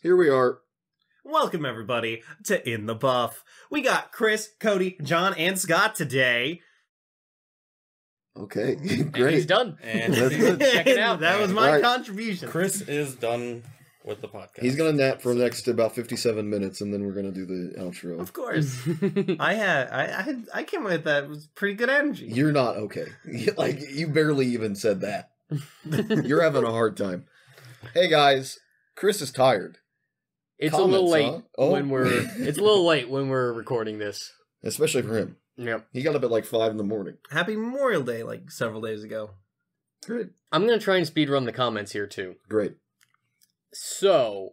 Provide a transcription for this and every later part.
Here we are. Welcome, everybody, to In the Buff. We got Chris, Cody, John, and Scott today. Okay, great. And he's done. And Check it out. That was my contribution. Chris is done with the podcast. He's going to nap for the next about 57 minutes, and then we're going to do the outro. Of course. I came with that. It was pretty good energy. You're not okay. Like, you barely even said that. You're having a hard time. Hey, guys. Chris is tired. It's Comments, a little late huh? Oh. when it's a little late when we're recording this. Especially for him. Yep. He got up at like 5 in the morning. Happy Memorial Day, like several days ago. Great. I'm going to try and speedrun the comments here, too. Great. So,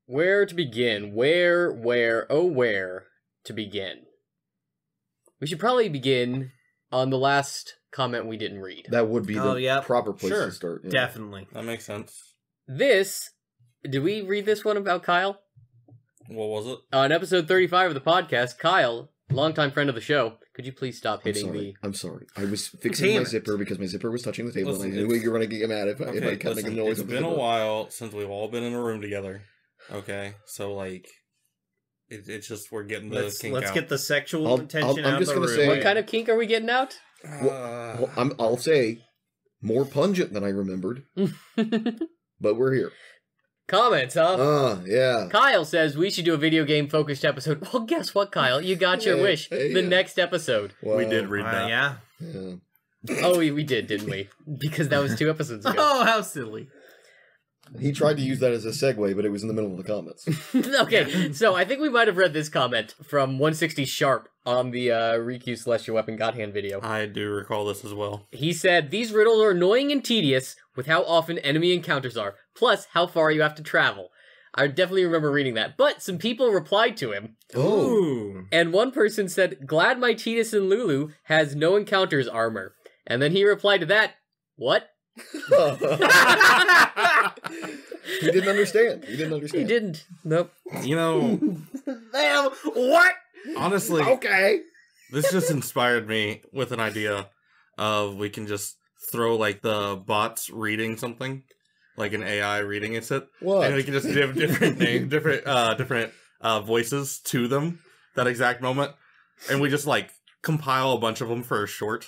where to begin? Where to begin? We should probably begin on the last comment we didn't read. That would be the proper place to start. Yeah. Definitely. That makes sense. Did we read this one about Kyle? What was it? On episode 35 of the podcast, Kyle, longtime friend of the show, could you please stop hitting me? I'm sorry. I was fixing my zipper because my zipper was touching the table, and I knew you were going to get mad if I kept making noise. It's been a while since we've all been in a room together. Okay, so like, it's just we're getting the kink out. Let's get the sexual tension out of the room. What kind of kink are we getting out? I'll say more pungent than I remembered, but we're here. Comments, huh? Yeah. Kyle says we should do a video game focused episode. Well, guess what, Kyle? You got your wish. The next episode. Wow. We did read that. Yeah. Oh, we did, didn't we? Because that was 2 episodes ago. Oh, how silly. He tried to use that as a segue, but it was in the middle of the comments. Okay, so I think we might have read this comment from 160 Sharp on the Riku Celestial Weapon God Hand video. I do recall this as well. He said, these riddles are annoying and tedious with how often enemy encounters are, plus how far you have to travel. I definitely remember reading that, but some people replied to him. Oh. And one person said, glad my Tidus and Lulu has no encounters armor. And then he replied to that, what? He didn't understand. He didn't. Nope. You know, Damn, what? honestly, Okay. this just inspired me with an idea of we can just throw like the bots reading something, like an AI reading it, What? and we can just give different different voices to them that exact moment, and we just like compile a bunch of them for a short.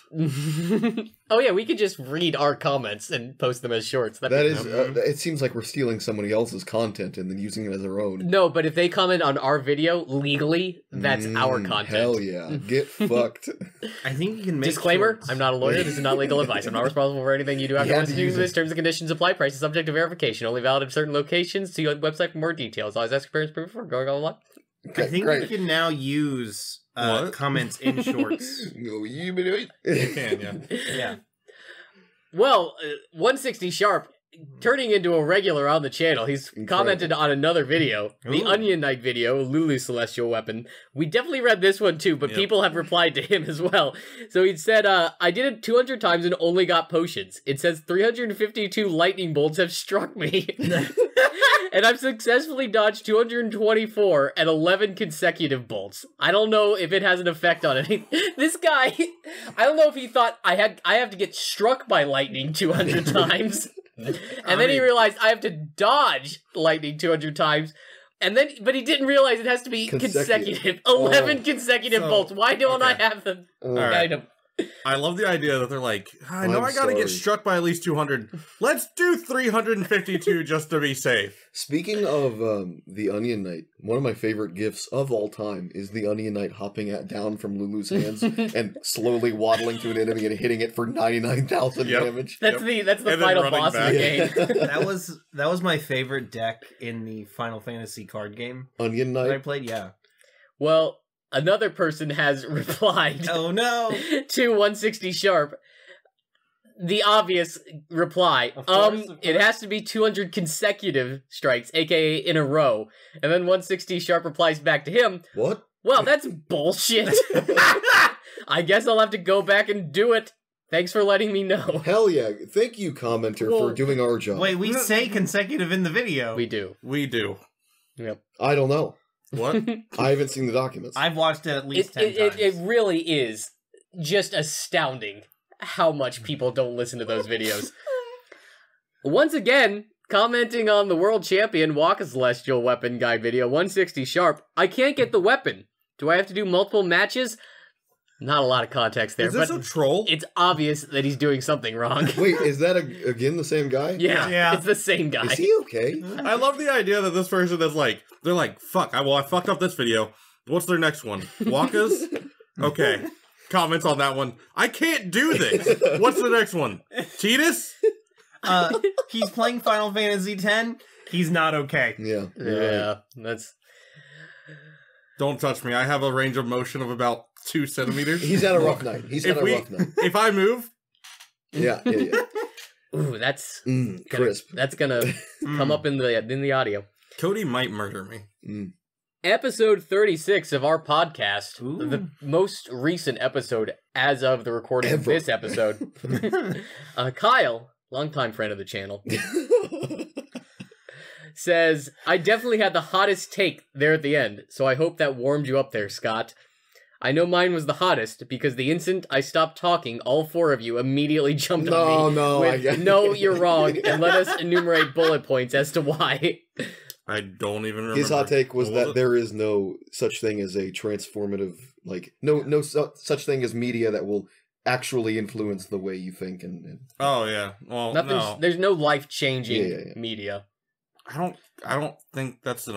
Oh yeah, we could just read our comments and post them as shorts. That is, it seems like we're stealing somebody else's content and then using it as our own. No, but if they comment on our video legally, that's our content. Hell yeah. Get fucked. I think you can make Disclaimer, shorts. I'm not a lawyer, this is not legal advice. I'm not responsible for anything you do after listening to this. Terms and conditions apply, prices subject to verification, only valid in certain locations. See your website for more details. Always ask your parents before going online. Okay, I think we can now use comments in shorts. You can, yeah. Yeah. Well, 160 Sharp, turning into a regular on the channel. He's commented on another video, the Onion Knight video, Lulu Celestial Weapon. We definitely read this one too, but people have replied to him as well. So he said, I did it 200 times and only got potions. It says 352 lightning bolts have struck me. And I've successfully dodged 224 and 11 consecutive bolts. I don't know if it has an effect on it. This guy, I don't know if he thought I have to get struck by lightning 200 times. And then he realized I have to dodge lightning 200 times. And then, but he didn't realize it has to be consecutive. 11 consecutive bolts. Why don't I have them? Right. I love the idea that they're like, I know I gotta get struck by at least 200. Let's do 352 just to be safe. Speaking of the Onion Knight, one of my favorite gifs of all time is the Onion Knight hopping down from Lulu's hands and slowly waddling to an enemy and hitting it for 99,000 damage. That's the final boss of the game. That was my favorite deck in the Final Fantasy card game. Onion Knight? That I played, yeah. Well, another person has replied oh no to 160 Sharp. The obvious reply, of course. It has to be 200 consecutive strikes, aka in a row. And then 160 Sharp replies back to him, what? Well, that's bullshit. I guess I'll have to go back and do it. Thanks for letting me know. Hell yeah. Thank you, commenter, for doing our job. Wait, we say consecutive in the video. We do. We do. Yep. I don't know. What? I haven't seen the documents. I've watched it at least 10 times. It really is just astounding how much people don't listen to those videos. Once again, Commenting on the world champion Walk a Celestial Weapon guide video, 160 sharp. I can't get the weapon. Do I have to do multiple matches? Not a lot of context there, Is this but a troll? it's obvious that he's doing something wrong. Wait, is that again the same guy? Yeah, it's the same guy. Is he okay? I love the idea that this person is like, they're like, fuck, I fucked up this video. What's their next one? Wakas? Okay. Comments on that one. I can't do this. What's the next one? Cheetahs? He's playing Final Fantasy X. He's not okay. Yeah. Yeah, that's... Don't touch me. I have a range of motion of about 2 centimeters. He's had a rough night. He's had a rough night. If I move... Yeah. Ooh, that's... crisp. That's gonna come up in the audio. Cody might murder me. Episode 36 of our podcast, the most recent episode as of the recording of this episode. Kyle, longtime friend of the channel, says, I definitely had the hottest take there at the end, so I hope that warmed you up there, Scott. I know mine was the hottest, because the instant I stopped talking, all 4 of you immediately jumped on me with, no, you're wrong, and let us enumerate bullet points as to why. I don't even remember. His hot take was that there is no such thing as a transformative, like, no such thing as media that will actually influence the way you think. And Oh, yeah. Well, no. There's no life-changing media. I don't think that's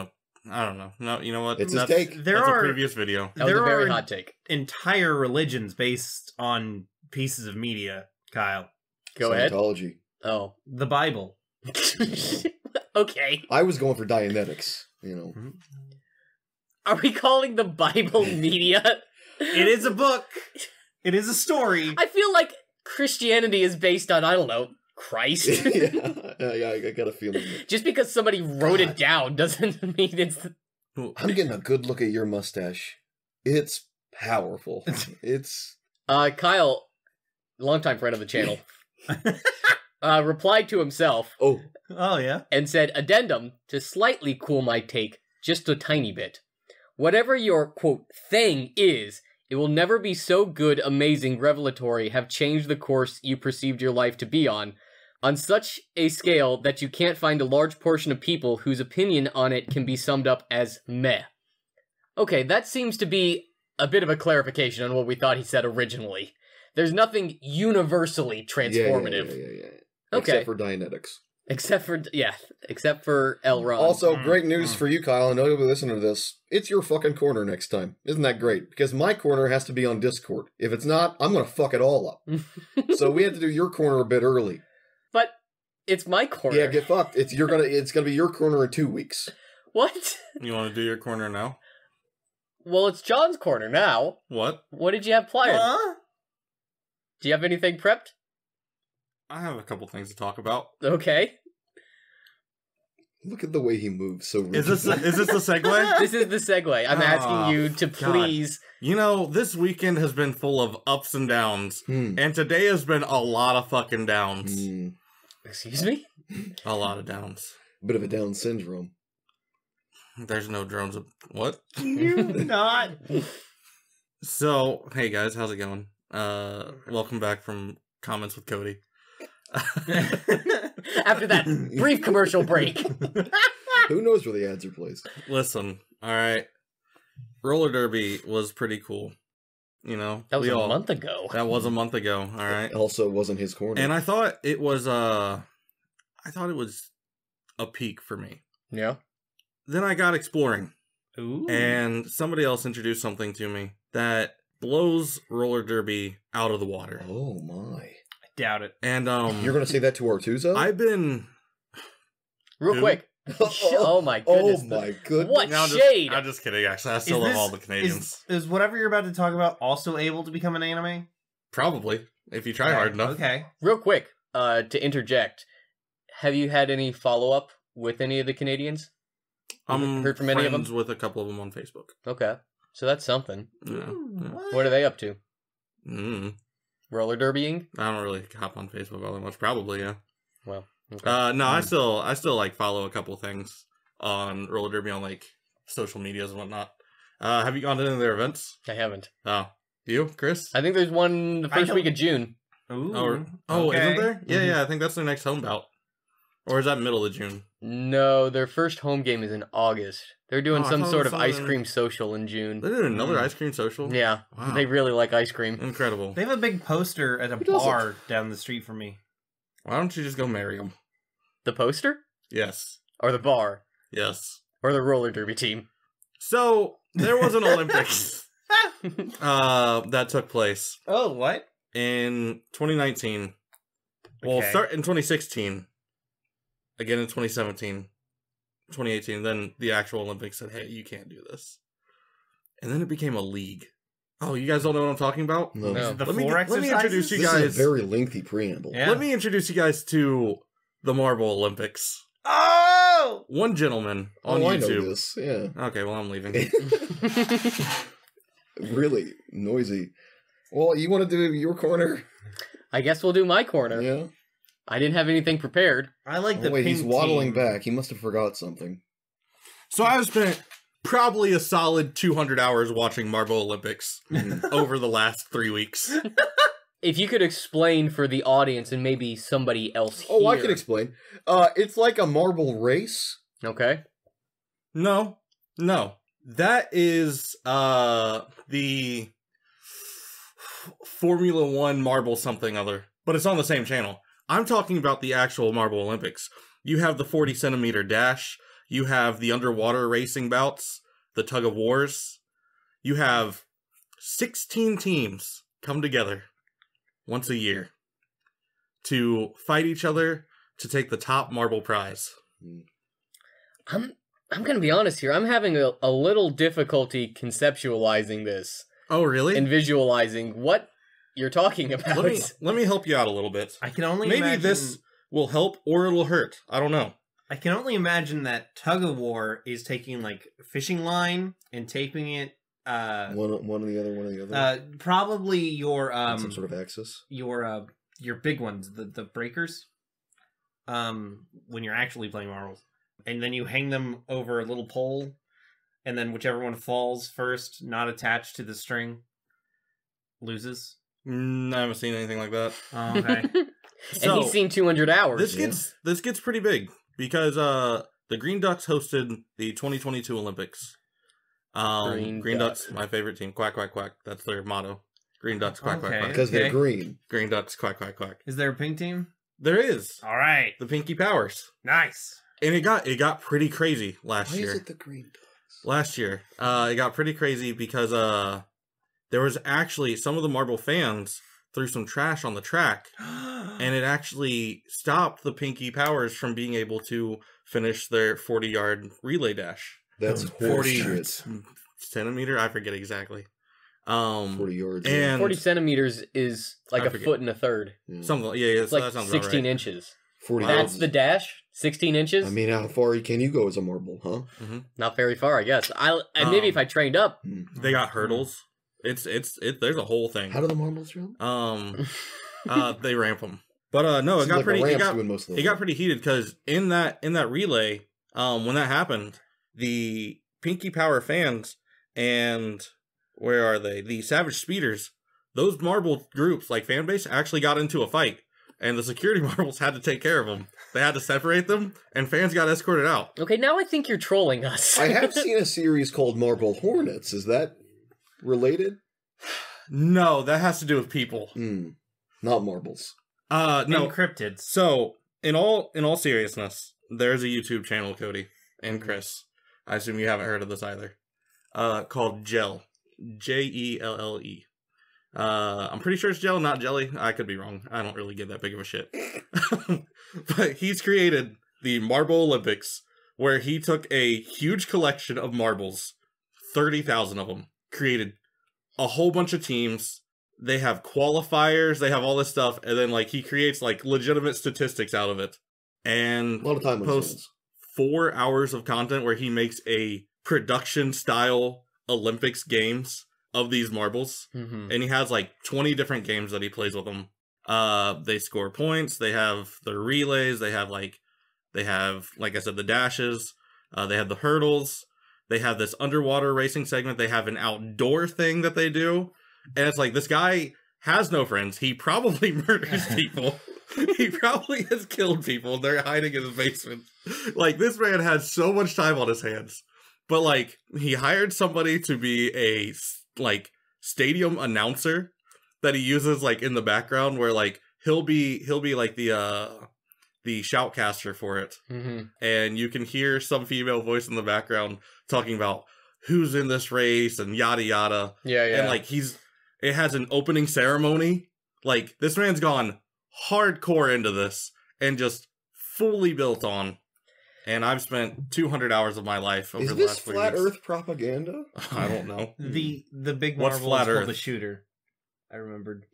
I don't know. No, you know what? It's his take. That's a previous video. That was a very hot take. Entire religions based on pieces of media, Kyle. Go ahead. Scientology. Oh. The Bible. Okay. I was going for Dianetics, you know. Are we calling the Bible media? It is a book. It is a story. I feel like Christianity is based on, I don't know, Christ. yeah, I got a feeling. Just because somebody wrote it down doesn't mean it's... I'm getting a good look at your mustache. It's powerful. It's... Kyle, longtime friend of the channel, replied to himself. Oh, yeah. And said, addendum, to slightly cool my take, just a tiny bit. Whatever your, quote, thing is, it will never be so good, amazing, revelatory, have changed the course you perceived your life to be on such a scale that you can't find a large portion of people whose opinion on it can be summed up as meh. Okay, that seems to be a bit of a clarification on what we thought he said originally. There's nothing universally transformative. Yeah. Okay. Except for Dianetics. Except for Elrond. Also, great news for you, Kyle. I know you'll be listening to this. It's your fucking corner next time. Isn't that great? Because my corner has to be on Discord. If it's not, I'm going to fuck it all up. So we had to do your corner a bit early. But it's my corner. Yeah, get fucked. It's gonna be your corner in 2 weeks. What? You want to do your corner now? Well, it's John's corner now. What? What did you have planned? Do you have anything prepped? I have a couple things to talk about. Okay. Look at the way he moves so rigidly. Is this the segue? This is the segue. I'm asking you to please... You know, this weekend has been full of ups and downs. And today has been a lot of fucking downs. Excuse me? A lot of downs. Bit of a Down syndrome. There's no drones. What? You not. So, hey guys, how's it going? Welcome back from Comments with Cody. After that brief commercial break. Who knows where the ads are placed? Listen, alright. Roller derby was pretty cool. You know? That was a month ago. That was a month ago, alright? Also wasn't his corner. And I thought it was a peak for me. Yeah. Then I got exploring. Ooh. And somebody else introduced something to me that blows roller derby out of the water. Oh my. Doubt it. And You're gonna say that to Artuzo? I've been Real quick. Oh my goodness. Oh my goodness. What shade? I'm just kidding, actually. I still love all the Canadians. Is whatever you're about to talk about also able to become an anime? Probably, if you try hard enough. Okay. Real quick, to interject, have you had any follow-up with any of the Canadians? I'm heard from any of them? friends with a couple of them on Facebook. Okay. So that's something. Yeah. What are they up to? Roller derbying? I don't really hop on Facebook all that much. Probably, yeah. Well, okay. No, I still like follow a couple things on roller derby on like social medias and whatnot. Have you gone to any of their events? I haven't. Oh, you, Chris? I think there's one the first week of June. Ooh. Oh, okay. isn't there? Yeah, I think that's their next home bout. Or is that middle of June? No, their first home game is in August. They're doing Oh, I some thought it sort was of ice something- cream social in June. They did another ice cream social? Yeah, Wow. they really like ice cream. Incredible. They have a big poster at a Who doesn't? bar down the street from me. Why don't you just go marry them? The poster? Yes. Or the bar? Yes. Or the roller derby team? So, there was an Olympics that took place Oh, what? in 2019. Well, Okay. start in 2016. Again in 2017. 2018. Then the actual Olympics said, hey, you can't do this. And then it became a league. Oh, you guys don't know what I'm talking about? No. No. The Let me floor introduce exercises? you This guys. is a very lengthy preamble. Yeah. Let me introduce you guys to the Marble Olympics. Oh! One gentleman on Oh, I know YouTube. this. Yeah. Okay, well, I'm leaving. Really noisy. Well, you want to do your corner? I guess we'll do my corner. Yeah. I didn't have anything prepared. I like the Oh, wait, pink he's waddling team. back. He must have forgot something. So I've spent probably a solid 200 hours watching Marble Olympics over the last 3 weeks. If you could explain for the audience and maybe somebody else here. Oh, I can explain. It's like a marble race. Okay. No. That is the Formula One marble something other. But it's on the same channel. I'm talking about the actual Marble Olympics. You have the 40-centimeter dash. You have the underwater racing bouts. The tug of wars. You have 16 teams come together once a year to fight each other to take the top marble prize. I'm going to be honest here. I'm having a little difficulty conceptualizing this Oh, really? and visualizing what you're talking about. Let me help you out a little bit. I can only Maybe imagine... this will help or it'll hurt. I don't know. I can only imagine that tug of war is taking like fishing line and taping it. One of the other. Probably your On some sort of axis. your big ones, the breakers. When you're actually playing marbles, and then you hang them over a little pole, and then whichever one falls first, not attached to the string, loses. I haven't seen anything like that. Oh, okay. And So, he's seen 200 hours. This gets pretty big because the Green Ducks hosted the 2022 Olympics. Green Ducks, my favorite team. Quack quack quack. That's their motto. Green Ducks, quack quack Okay. quack. Because they're Okay. green. Green Ducks, quack quack quack. Is there a pink team? There is All right. the Pinky Powers, Nice. and it got pretty crazy last Why year. is it the green ducks? Last year, it got pretty crazy because there was actually some of the Marble fans threw some trash on the track, and it actually stopped the Pinky Powers from being able to finish their 40-yard relay dash. That's 40 horseshit. centimeter, I forget exactly. 40 yards. And 40 centimeters is like I a forget. foot and a third. Yeah. something, yeah, It's so like that sounds about 16 right. inches. 40 Wow. That's yards. the dash? 16 inches? I mean, how far can you go as a marble, huh? Not very far, I guess. And maybe if I trained up. They got hurdles. It's there's a whole thing. How do the marbles jump? They ramp them, but no, it Seems got like the pretty. It ramp's got doing most of the it got work. pretty heated because in that relay, when that happened, the Pinky Power fans and where are they? The Savage Speeders. Those marble groups, like fan base, actually got into a fight, and the security marbles had to take care of them. They had to separate them, and fans got escorted out. Okay, now I think you're trolling us. I have seen a series called Marble Hornets. Is that related? No, that has to do with people. Not marbles. No. Encrypted. So, in all seriousness, there's a YouTube channel, Cody and Chris. I assume you haven't heard of this either. Called Gel. Jelle. I'm pretty sure it's Gel, not Jelly. I could be wrong. I don't really give that big of a shit. But he's created the Marble Olympics, where he took a huge collection of marbles, 30,000 of them, created a whole bunch of teams. They have qualifiers, they have all this stuff, and then like he creates like legitimate statistics out of it. And A lot of time on his posts hands. 4 hours of content where he makes a production style Olympics games of these marbles. Mhm. And he has like 20 different games that he plays with them. They score points, they have their relays, they have like I said, the dashes, they have the hurdles, they have this underwater racing segment, they have an outdoor thing that they do. And it's like, this guy has no friends. He probably murders people. He probably has killed people. They're hiding in his basement. Like, this man has so much time on his hands. But, like, he hired somebody to be a, like, stadium announcer that he uses, like, in the background where, like, he'll be like the shoutcaster for it. Mm-hmm. And you can hear some female voice in the background talking about who's in this race and yada yada. Yeah, yeah. And, like, it has an opening ceremony. Like, this man's gone hardcore into this and just fully built on. And I've spent 200 hours of my life over the last 4 years. Is this flat Earth propaganda? I don't know. The big What's marvel flat is called Earth? the shooter. I remembered.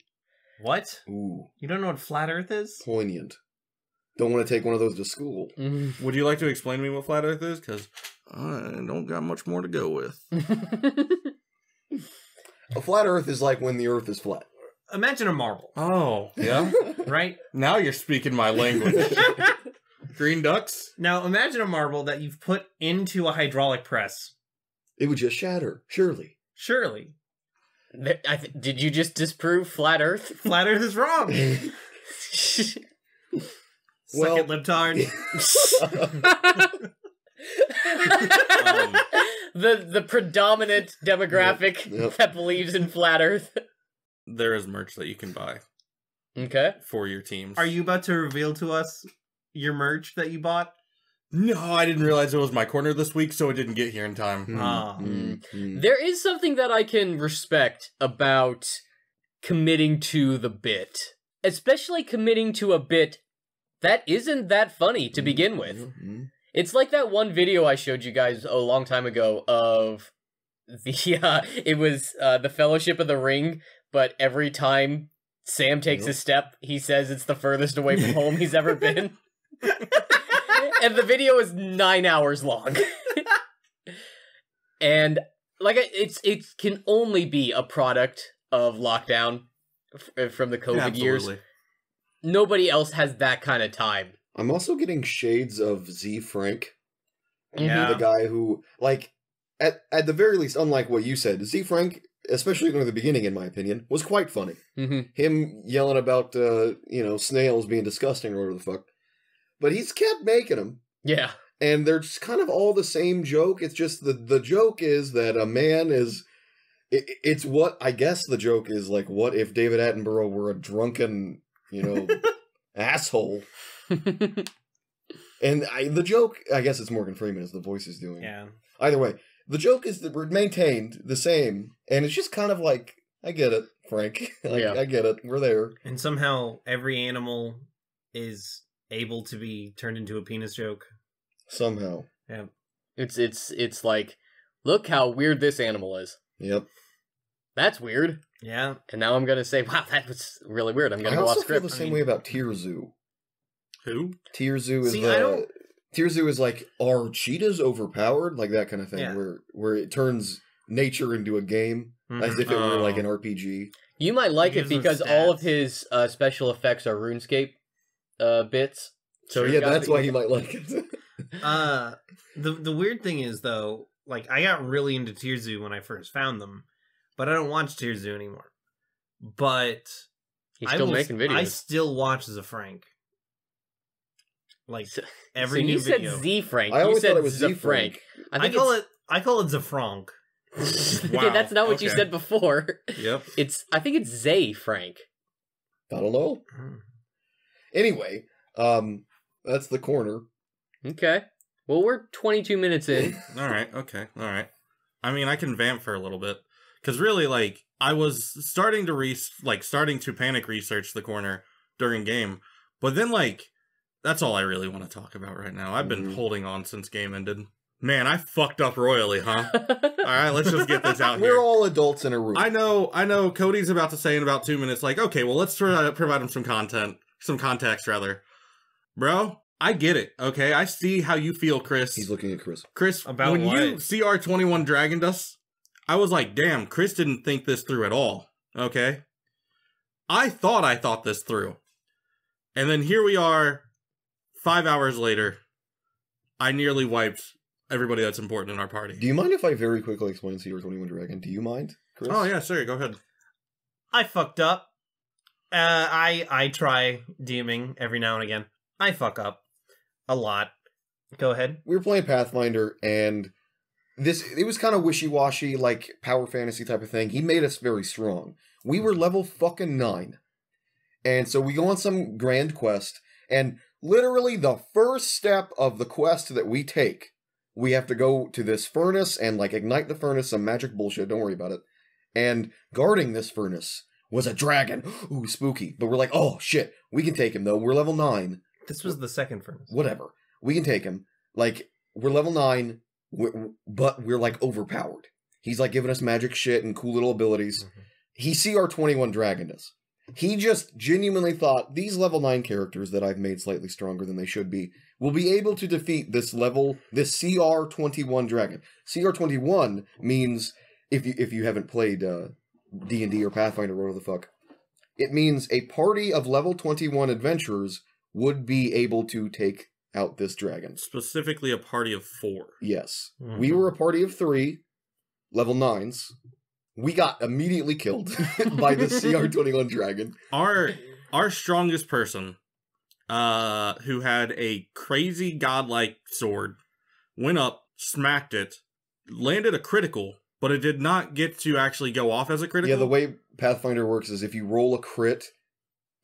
What? Ooh, You don't know what flat Earth is? poignant. Don't want to take one of those to school. Mm-hmm. Would you like to explain to me what flat Earth is? Because I don't got much more to go with. A flat Earth is like when the Earth is flat. Imagine a marble, Oh, yeah? right? Now you're speaking my language. Green ducks? Now imagine a marble that you've put into a hydraulic press. It would just shatter, surely. Surely. Did you just disprove flat Earth? Flat Earth is wrong. Suck Well- it, libtard. The predominant demographic Yep. that believes in flat Earth. There is merch that you can buy Okay. for your teams. Are you about to reveal to us your merch that you bought? No, I didn't realize it was my corner this week, so it didn't get here in time. Ah. There is something that I can respect about committing to the bit. Especially committing to a bit that isn't that funny to begin with. Mm-hmm. It's like that one video I showed you guys a long time ago of it was the Fellowship of the Ring, but every time Sam takes a step, he says it's the furthest away from home he's ever been. And the video is 9 hours long. And like it can only be a product of lockdown from the COVID years. Absolutely. Nobody else has that kind of time. I'm also getting shades of Z Frank, Yeah. the guy who, like, at the very least, unlike what you said, Z Frank, especially in the beginning, in my opinion, was quite funny. Mm-hmm. Him yelling about, snails being disgusting or whatever the fuck. But he's kept making them, Yeah. and they're just kind of all the same joke. It's just the joke is that a man is... It's what, I guess the joke is, like, what if David Attenborough were a drunken, asshole? And the joke, I guess it's Morgan Freeman as the voice is doing. Yeah. Either way, the joke is that we're maintained the same, and it's just kind of like, I get it, Frank. Yeah. I get it. We're there. And somehow every animal is able to be turned into a penis joke. Somehow. Yeah. It's like, look how weird this animal is. Yep. That's weird. Yeah. And now I'm gonna say, wow, that was really weird. I'm gonna I go off also feel script. the same way about Tier Zoo. Who? Tier Zoo is See, I don't- Tier Zoo is like, are cheetahs overpowered? Like that kind of thing, Yeah. where it turns nature into a game, as if it were like an RPG. You might like it Gives them because all of stats. his special effects are RuneScape bits. So Sure, yeah, gotta that's be- why he might like it. The weird thing is though, like I got really into Tier Zoo when I first found them, but I don't watch Tier Zoo anymore. But He's still making videos. I still watch Frank. Like So- every so new you video. said Z Frank. I You always said thought it was Z Frank. Frank. I call it Zafrank. Wow, That's not what you okay. said before. Yep. I think it's Zay Frank. I don't know. Anyway, that's the corner. Okay. Well, we're 22 minutes in. All right. Okay. All right. I mean, I can vamp for a little bit because really, like, I was starting to panic research the corner during game, but then like, that's all I really want to talk about right now. I've been holding on since game ended. Man, I fucked up royally, huh? All right, let's just get this out here. We're all adults in a room. I know. Cody's about to say in about 2 minutes, like, okay, well, let's provide him some context, rather. Bro, I get it, okay? I see how you feel, Chris. He's looking at Chris. Chris, About when what? you CR21 dragoned us, I was like, damn, Chris didn't think this through at all, okay? I thought this through. And then here we are, 5 hours later. I nearly wiped everybody that's important in our party. Do you mind if I very quickly explain CR21 Dragon? Do you mind, Chris? Oh, yeah, sorry, go ahead. I fucked up. I try DMing every now and again. I fuck up a lot. Go ahead. We were playing Pathfinder, and it was kind of wishy-washy, like power fantasy type of thing. He made us very strong. We were level fucking 9. And so we go on some grand quest, and literally the first step of the quest that we take, we have to go to this furnace and, like, ignite the furnace, some magic bullshit, don't worry about it. And guarding this furnace was a dragon. Ooh, spooky. But we're like, oh, shit, we can take him, though. We're level 9. This was the second furnace. Whatever. We can take him. Like, we're level 9, but we're, like, overpowered. He's, like, giving us magic shit and cool little abilities. Mm-hmm. He CR21 dragoned us. He just genuinely thought, these level 9 characters that I've made slightly stronger than they should be will be able to defeat this CR21 dragon. CR21 means, if you haven't played D&D or Pathfinder, whatever the fuck, it means a party of level 21 adventurers would be able to take out this dragon. Specifically a party of 4. Yes. Mm-hmm. We were a party of 3, level 9s. We got immediately killed by the CR21 dragon. Our strongest person, who had a crazy godlike sword, went up, smacked it, landed a critical, but it did not get to actually go off as a critical. Yeah, the way Pathfinder works is if you roll a crit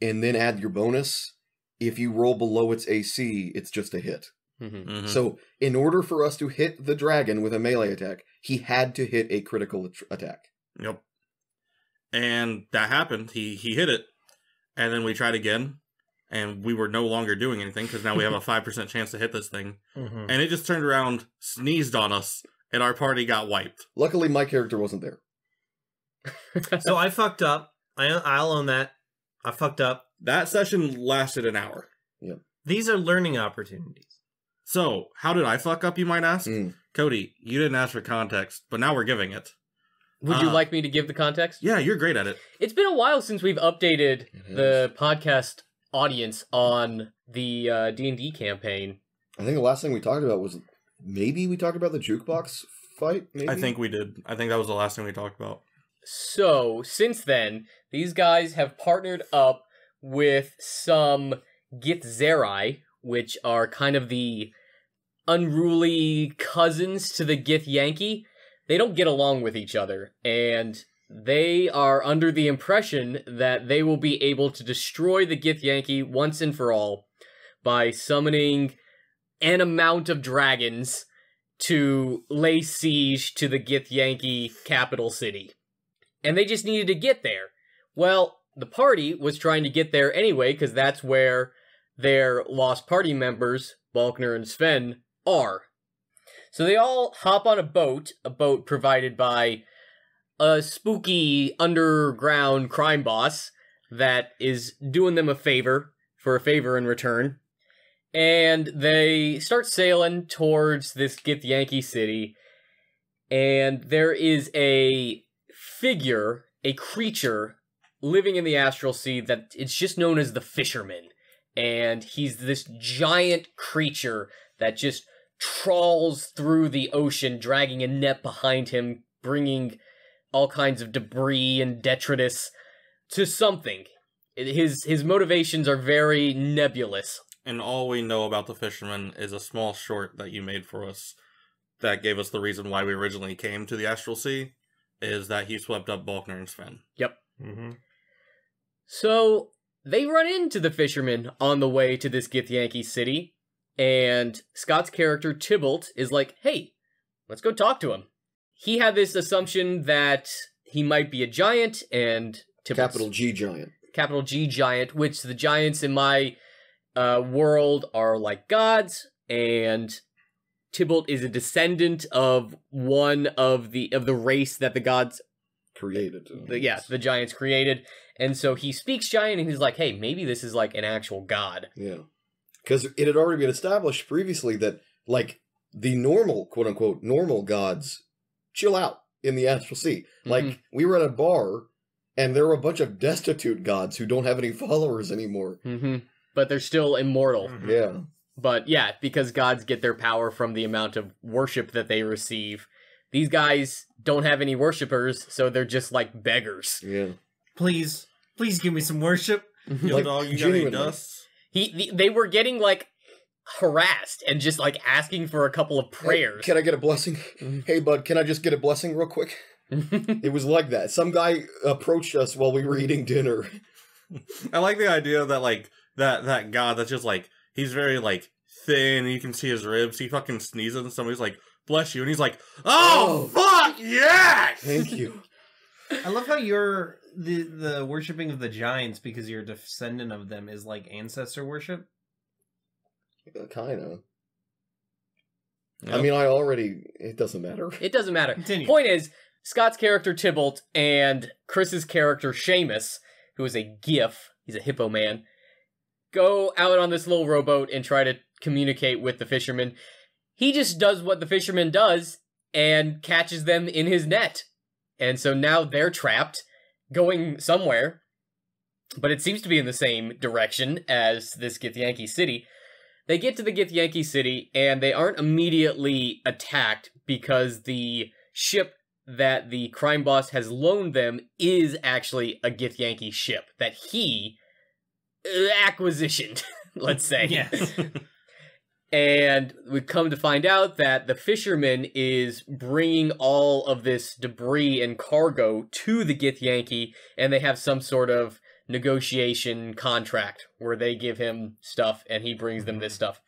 and then add your bonus, if you roll below its AC, it's just a hit. Mm-hmm. Mm-hmm. So, in order for us to hit the dragon with a melee attack, he had to hit a critical attack. Yep. And that happened. He hit it. And then we tried again. And we were no longer doing anything because now we have a 5% chance to hit this thing. Mm-hmm. And it just turned around, sneezed on us, and our party got wiped. Luckily, my character wasn't there. So I fucked up. I'll own that. I fucked up. That session lasted an hour. Yep. These are learning opportunities. So, how did I fuck up, you might ask? Cody, you didn't ask for context, but now we're giving it. Would you like me to give the context? Yeah, you're great at it. It's been a while since we've updated the podcast audience on the D&D campaign. I think the last thing we talked about was maybe we talked about the jukebox fight, maybe? I think we did. I think that was the last thing we talked about. So, since then, these guys have partnered up with some Githzerai, which are kind of the unruly cousins to the Githyanki. They don't get along with each other, and they are under the impression that they will be able to destroy the Githyanki once and for all by summoning an amount of dragons to lay siege to the Githyanki capital city. And they just needed to get there. Well, the party was trying to get there anyway, because that's where their lost party members, Balkner and Sven, are. So they all hop on a boat provided by a spooky underground crime boss that is doing them a favor for a favor in return. And they start sailing towards this Githyanki city. And there is a figure, a creature, living in the astral sea that it's just known as the Fisherman. And he's this giant creature that just trawls through the ocean, dragging a net behind him, bringing all kinds of debris and detritus to something. His motivations are very nebulous. And all we know about the Fisherman is a small short that you made for us that gave us the reason why we originally came to the Astral Sea, is that he swept up Balkner and Sven. Yep. Mm-hmm. So, they run into the Fisherman on the way to this Githyanki city, and Scott's character, Tybalt, is like, hey, let's go talk to him. He had this assumption that he might be a giant, and Tybalt's... Capital G giant. Capital G giant, which the giants in my world are like gods, and Tybalt is a descendant of one of the race that the gods created. The giants created. And so he speaks giant, and he's like, hey, maybe this is like an actual god. Yeah. Because it had already been established previously that, like, the normal, quote-unquote, normal gods chill out in the Astral Sea. Like, we were at a bar, and there were a bunch of destitute gods who don't have any followers anymore. Mm-hmm. But they're still immortal. Mm-hmm. Yeah. But yeah, because gods get their power from the amount of worship that they receive. These guys don't have any worshippers, so they're just like beggars. Yeah. Please, Please give me some worship. Yo, Like, dog, you got any genuinely. dust? They were getting like harassed and just like asking for a couple of prayers. Hey, can I get a blessing? Hey, bud, can I just get a blessing real quick? It was like that. Some guy approached us while we were eating dinner. I like the idea that like that god that's just like he's very like thin. You can see his ribs. He fucking sneezes and somebody's like, "Bless you," and he's like, "Oh, fuck yes!" Thank you. I love how you're the worshipping of the giants because you're a descendant of them is like ancestor worship. Kind of. Yep. I mean, it doesn't matter. It doesn't matter. Continue. Point is, Scott's character Tybalt and Chris's character Seamus, who is a GIF, he's a hippo man, go out on this little rowboat and try to communicate with the fisherman. He just does what the fisherman does and catches them in his net. And so now they're trapped, going somewhere, but it seems to be in the same direction as this Githyanki city. They get to the Githyanki city, and they aren't immediately attacked because the ship that the crime boss has loaned them is actually a Githyanki ship that he acquisitioned, let's say. Yes. And we come to find out that the fisherman is bringing all of this debris and cargo to the Githyanki, and they have some sort of negotiation contract where they give him stuff and he brings them this stuff.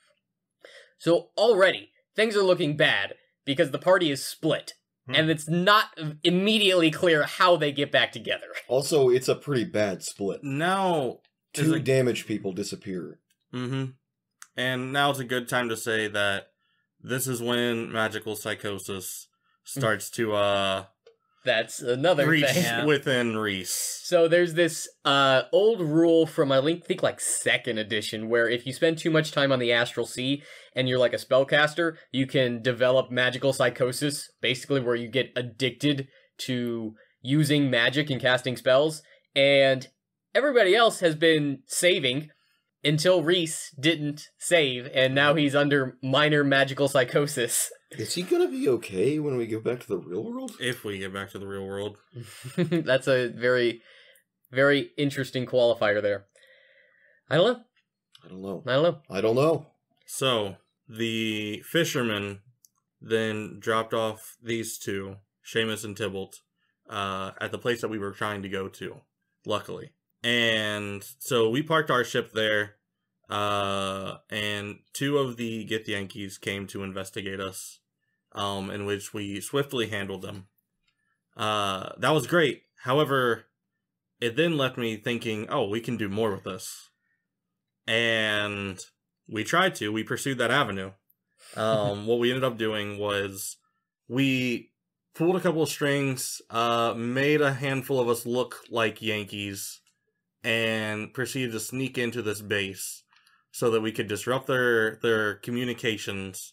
So already, things are looking bad because the party is split, and it's not immediately clear how they get back together. Also, it's a pretty bad split. Now, Two damaged people disappear. mm-hmm. And now it's a good time to say that this is when magical psychosis starts to That's another reach thing. Yeah. within Reese. So there's this old rule from, I think, like 2nd edition, where if you spend too much time on the astral sea and you're like a spellcaster, you can develop magical psychosis, basically where you get addicted to using magic and casting spells. And everybody else has been saving until Reese didn't save, and now he's under minor magical psychosis. Is he gonna be okay when we go back to the real world? If we get back to the real world. That's a very, very interesting qualifier there. I don't know. I don't know. I don't know. I don't know. So, the fisherman then dropped off these two, Seamus and Tybalt, at the place that we were trying to go to, luckily. And so we parked our ship there, and 2 of the Githyankis came to investigate us, in which we swiftly handled them. That was great. However, it then left me thinking, oh, we can do more with this. And we tried to. We pursued that avenue. What we ended up doing was we pulled a couple of strings, made a handful of us look like Yankees, and proceeded to sneak into this base so that we could disrupt their communications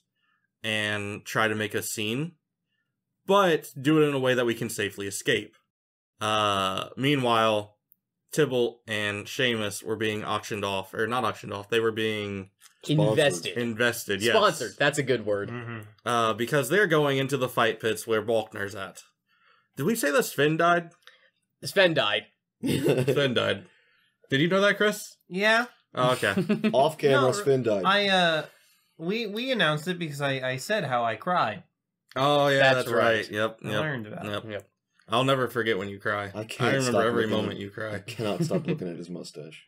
and try to make a scene, but do it in a way that we can safely escape. Meanwhile, Tybalt and Seamus were being auctioned off, or not auctioned off, they were being invested, yes. Sponsored, that's a good word. Mm-hmm. Because they're going into the fight pits where Balkner's at. Did we say that Sven died? Sven died. Sven died. Did you know that, Chris? Yeah. Oh, okay. Off camera, No, Sven died. We announced it because I said how I cried. Oh, yeah, That's that's right. right. Yep. I learned about it. Yep. I'll never forget when you cry. I I can't remember stop every looking moment at- you I cry. cannot stop looking at his mustache.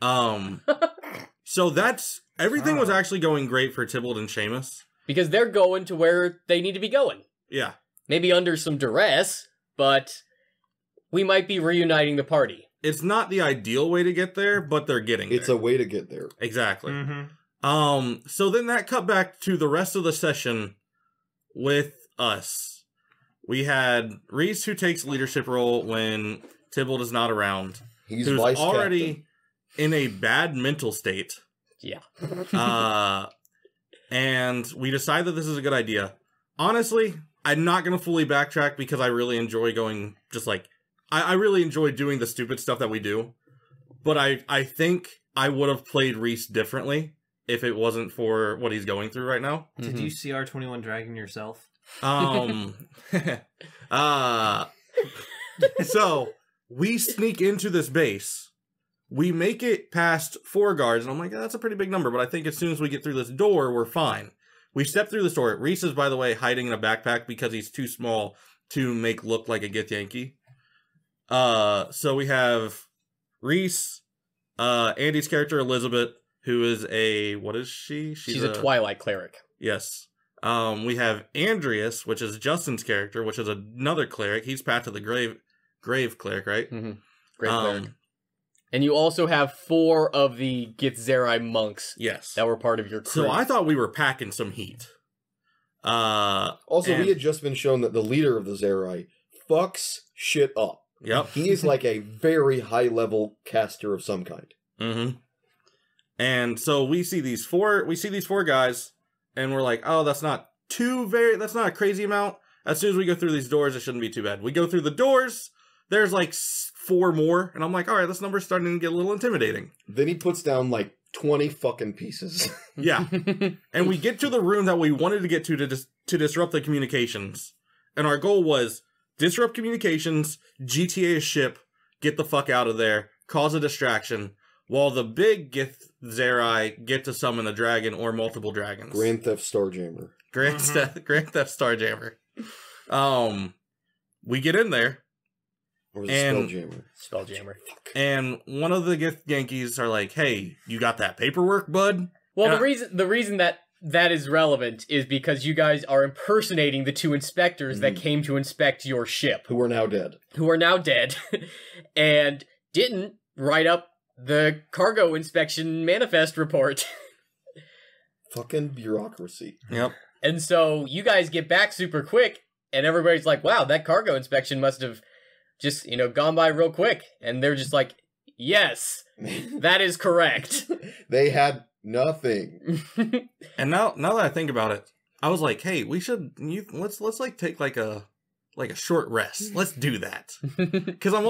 So that's everything was actually going great for Tybalt and Seamus. Because they're going to where they need to be going. Yeah. Maybe under some duress, but we might be reuniting the party. It's not the ideal way to get there, but they're getting there. It's a way to get there. Exactly. Mm-hmm. So then that cut back to the rest of the session with us. We had Reese, who takes leadership role when Tybalt is not around. He's who's vice already in a bad mental state. Yeah. And we decide that this is a good idea. Honestly, I'm not going to fully backtrack because I really enjoy going just like... I really enjoy doing the stupid stuff that we do. But I think I would have played Reese differently if it wasn't for what he's going through right now. Did you CR21 dragging yourself? So we sneak into this base We make it past 4 guards, and I'm like, that's a pretty big number, but I think as soon as we get through this door, we're fine. We step through this door. Reese is, by the way, hiding in a backpack because he's too small to make look like a Gith Yankee. So we have Reese, Andy's character, Elizabeth, who is a, what is she? She's a Twilight cleric. Yes. We have Andreas, which is Justin's character, which is another cleric. He's Path to the Grave cleric, right? Mm-hmm. Grave cleric. And you also have 4 of the Githzerai monks. Yes. That were part of your crew. So I thought we were packing some heat. Also, we had just been shown that the leader of the Zerai fucks shit up. Yep. He is like a very high-level caster of some kind. Mm-hmm. And so we see these 4 guys, and we're like, oh, that's not a crazy amount. As soon as we go through these doors, it shouldn't be too bad. We go through the doors, there's like 4 more, and I'm like, all right, this number's starting to get a little intimidating. Then he puts down like 20 fucking pieces. Yeah. And we get to the room that we wanted to get to disrupt the communications. And our goal was disrupt communications, GTA a ship, get the fuck out of there, cause a distraction, while the big Githzerai get to summon a dragon or multiple dragons. Grand Theft Starjammer. Grand Theft Starjammer. We get in there. Or was it Spelljammer? Spelljammer. And one of the Gith Yankees are like, hey, you got that paperwork, bud? Well, the reason that is relevant is because you guys are impersonating the 2 inspectors that came to inspect your ship. Who are now dead. And didn't write up the cargo inspection manifest report. Fucking bureaucracy. Yep. And so you guys get back super quick, and everybody's like, wow, that cargo inspection must have just, gone by real quick. And they're just like, yes, that is correct. They had nothing. And now that I think about it, I was like, hey, let's like take like a short rest. Let's do that. Cause I'm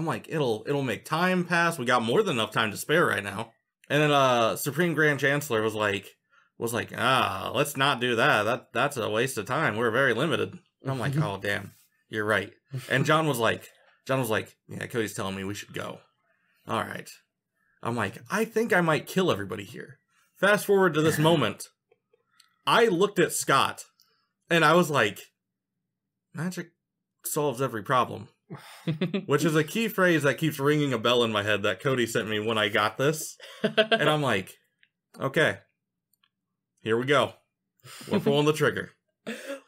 like, it'll make time pass. We got more than enough time to spare right now. And then Supreme Grand Chancellor was like, let's not do that. That's a waste of time. We're very limited. And I'm like, oh damn, you're right. And John was like, yeah, Cody's telling me we should go. All right. I'm like, I think I might kill everybody here. Fast forward to this moment. I looked at Scott, and I was like, magic solves every problem. Which is a key phrase that keeps ringing a bell in my head that Cody sent me when I got this. And I'm like, okay, here we go. We're pulling the trigger.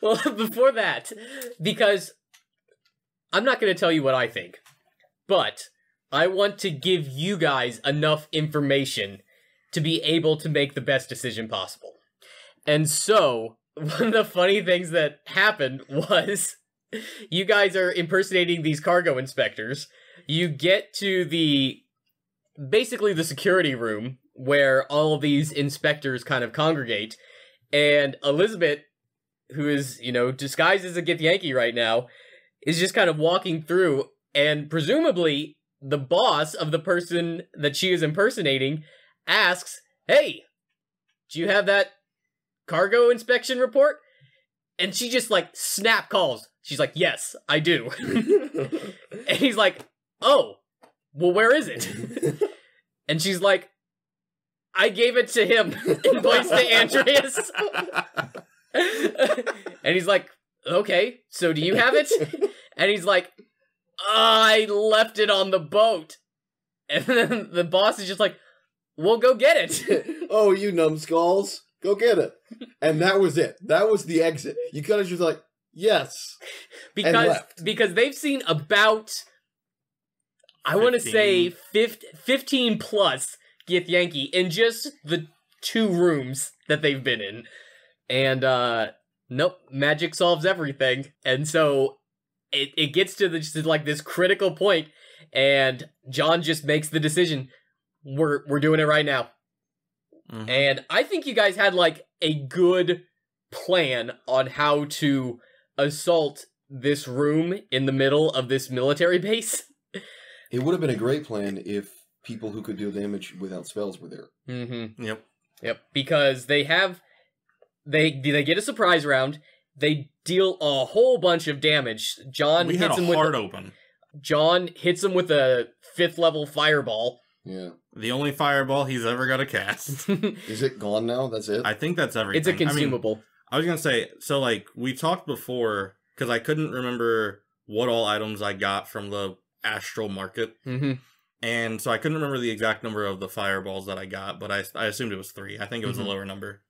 Well, before that, because I'm not going to tell you what I think, but I want to give you guys enough information to be able to make the best decision possible. And so, one of the funny things that happened was you guys are impersonating these cargo inspectors. You get to basically the security room where all of these inspectors kind of congregate, and Elizabeth, who is, disguised as a Gith Yankee right now, is just kind of walking through, and presumably the boss of the person that she is impersonating asks, hey, do you have that cargo inspection report? And she just snap calls. She's like, yes, I do. And he's like, oh, well, where is it? And she's like, I gave it to him. And points to Andreas. And he's like, okay, so do you have it? And he's like, I left it on the boat. And then the boss is just like, well, go get it. Oh, you numbskulls. Go get it. And that was it. That was the exit. You could have just like, yes. Because they've seen about, I want to say 15 plus Gith Yankee in just the 2 rooms that they've been in. And, nope, magic solves everything. And so it gets to this critical point, and John just makes the decision. We're doing it right now. Mm-hmm. And I think you guys had a good plan on how to assault this room in the middle of this military base. It would have been a great plan if people who could deal damage without spells were there. Mm-hmm. Yep. Because they get a surprise round. They deal a whole bunch of damage. John hits him with a 5th level fireball, Yeah. The only fireball he's ever got to cast. Is it gone now? That's it? I think that's everything. It's a consumable. I was going to say, so like we talked before, because I couldn't remember what all items I got from the Astral Market. Mm-hmm. And so I couldn't remember the exact number of the fireballs that I got, but I assumed it was 3. I think it was a lower number.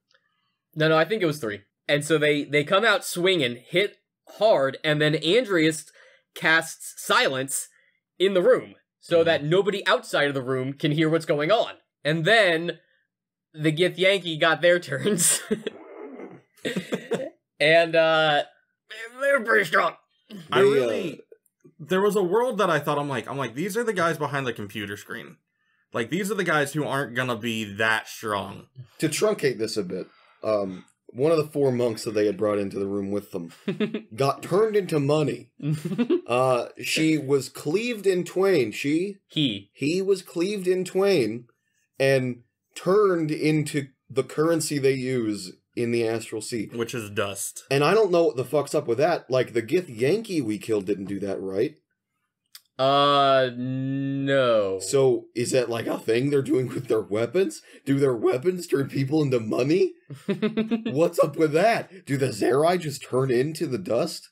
No, I think it was 3. And so they come out swinging, hit hard, and then Andreas casts silence in the room so that nobody outside of the room can hear what's going on. And then the Gith Yankee got their turns. And they were pretty strong. There was a world that I thought, I'm like, these are the guys behind the computer screen. Like, these are the guys who aren't gonna be that strong. To truncate this a bit, one of the 4 monks that they had brought into the room with them got turned into money. She was cleaved in twain. He was cleaved in twain and turned into the currency they use in the Astral Sea. Which is dust. And I don't know what the fuck's up with that. Like, the Gith Yankee we killed didn't do that, right? No. So, is that like a thing they're doing with their weapons? Do their weapons turn people into money? What's up with that? Do the Zerai just turn into the dust?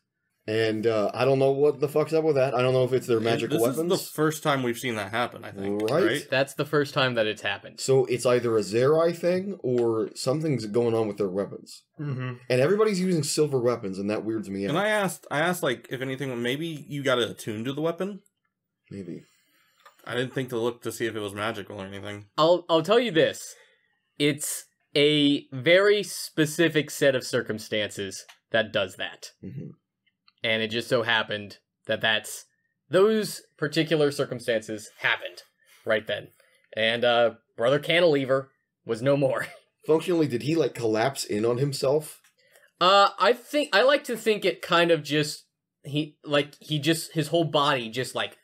And I don't know what the fuck's up with that. I don't know if it's their magical weapons. This is the first time we've seen that happen, I think. Right? That's the first time that it's happened. So it's either a Zerai thing or something's going on with their weapons. Mm-hmm. And everybody's using silver weapons, and that weirds me out. And I asked like, if anything, maybe you got to attune to the weapon? Maybe. I didn't think to look to see if it was magical or anything. I'll tell you this. It's a very specific set of circumstances that does that. Mm-hmm. And it just so happened that those particular circumstances happened right then. And Brother Cantilever was no more. Functionally, did he like collapse in on himself? I like to think it kind of just his whole body just like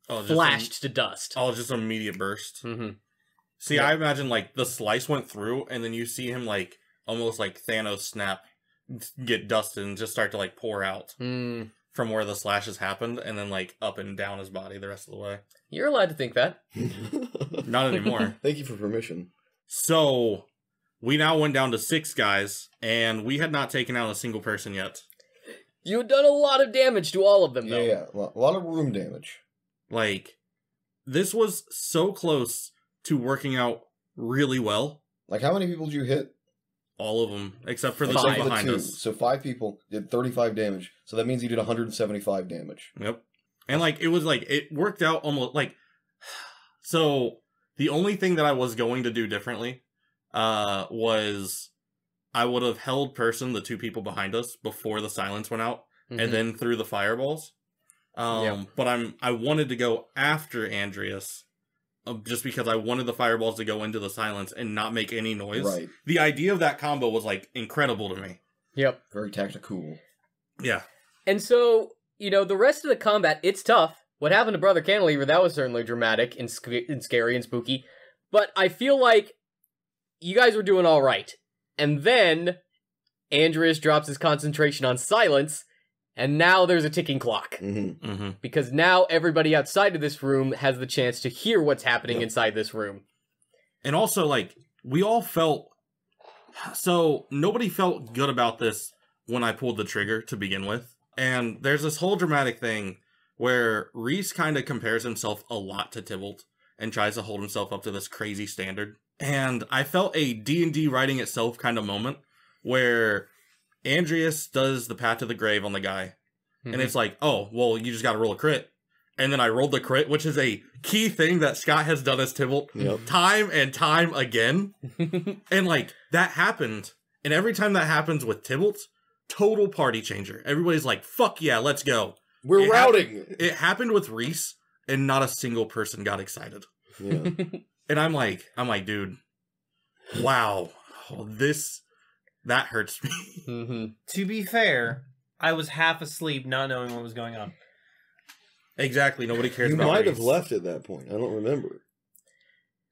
flashed to dust. Oh, just an immediate burst. Mm-hmm. See, yeah. I imagine like the slice went through, and then you see him like almost like Thanos snap, get dusted and just start to like pour out from where the slashes happened, and then like up and down his body the rest of the way. You're allowed to think that. Not anymore. Thank you for permission. So we now went down to 6 guys, and we had not taken out a single person yet. You've done a lot of damage to all of them, though. Yeah, a lot of room damage. Like, this was so close to working out really well. Like, how many people did you hit? All of them, except for the 5. two behind us. So 5 people did 35 damage. So that means you did 175 damage. Yep. And like, it worked out almost like, so the only thing that I was going to do differently, was I would have held person, the 2 people behind us, before the silence went out, and then threw the fireballs. But I wanted to go after Andreas, just because I wanted the fireballs to go into the silence and not make any noise. Right. The idea of that combo was like incredible to me. Yep. Very tactical. Yeah. And so, the rest of the combat, it's tough. What happened to Brother Cantilever, that was certainly dramatic and scary and spooky. But I feel like you guys were doing all right. And then Andreas drops his concentration on silence, and now there's a ticking clock. Mm-hmm. Mm-hmm. Because now everybody outside of this room has the chance to hear what's happening inside this room. And also, like, we all felt... So, nobody felt good about this when I pulled the trigger to begin with. And there's this whole dramatic thing where Reese kind of compares himself a lot to Tybalt and tries to hold himself up to this crazy standard. And I felt a D&D writing itself kind of moment where Andreas does the Path to the Grave on the guy. Mm-hmm. And it's like, oh, well, you just got to roll a crit. And then I rolled the crit, which is a key thing that Scott has done as Tybalt time and time again. And like, that happened. And every time that happens with Tybalt, total party changer. Everybody's like, fuck yeah, let's go. We're routing. It happened with Reese, and not a single person got excited. Yeah. And I'm like, dude, wow, that hurts me. Mm-hmm. To be fair, I was half asleep, not knowing what was going on. Exactly, nobody cares You about might Reese. have left at that point. I don't remember.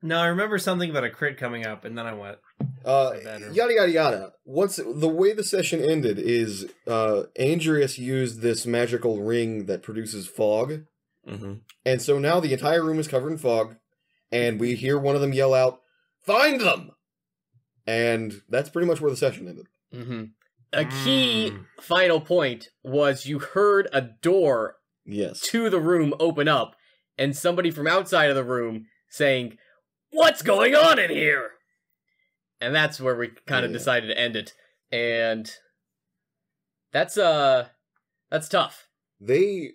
No, I remember something about a crit coming up, and then I went. Yada yada yada. The way the session ended is Andreas used this magical ring that produces fog. Mm-hmm. And so now the entire room is covered in fog. and we hear one of them yell out, "Find them!" And that's pretty much where the session ended. Mm-hmm. A key final point was you heard a door to the room open up, and somebody from outside of the room saying, "What's going on in here?" And that's where we kind of decided to end it. And that's tough. If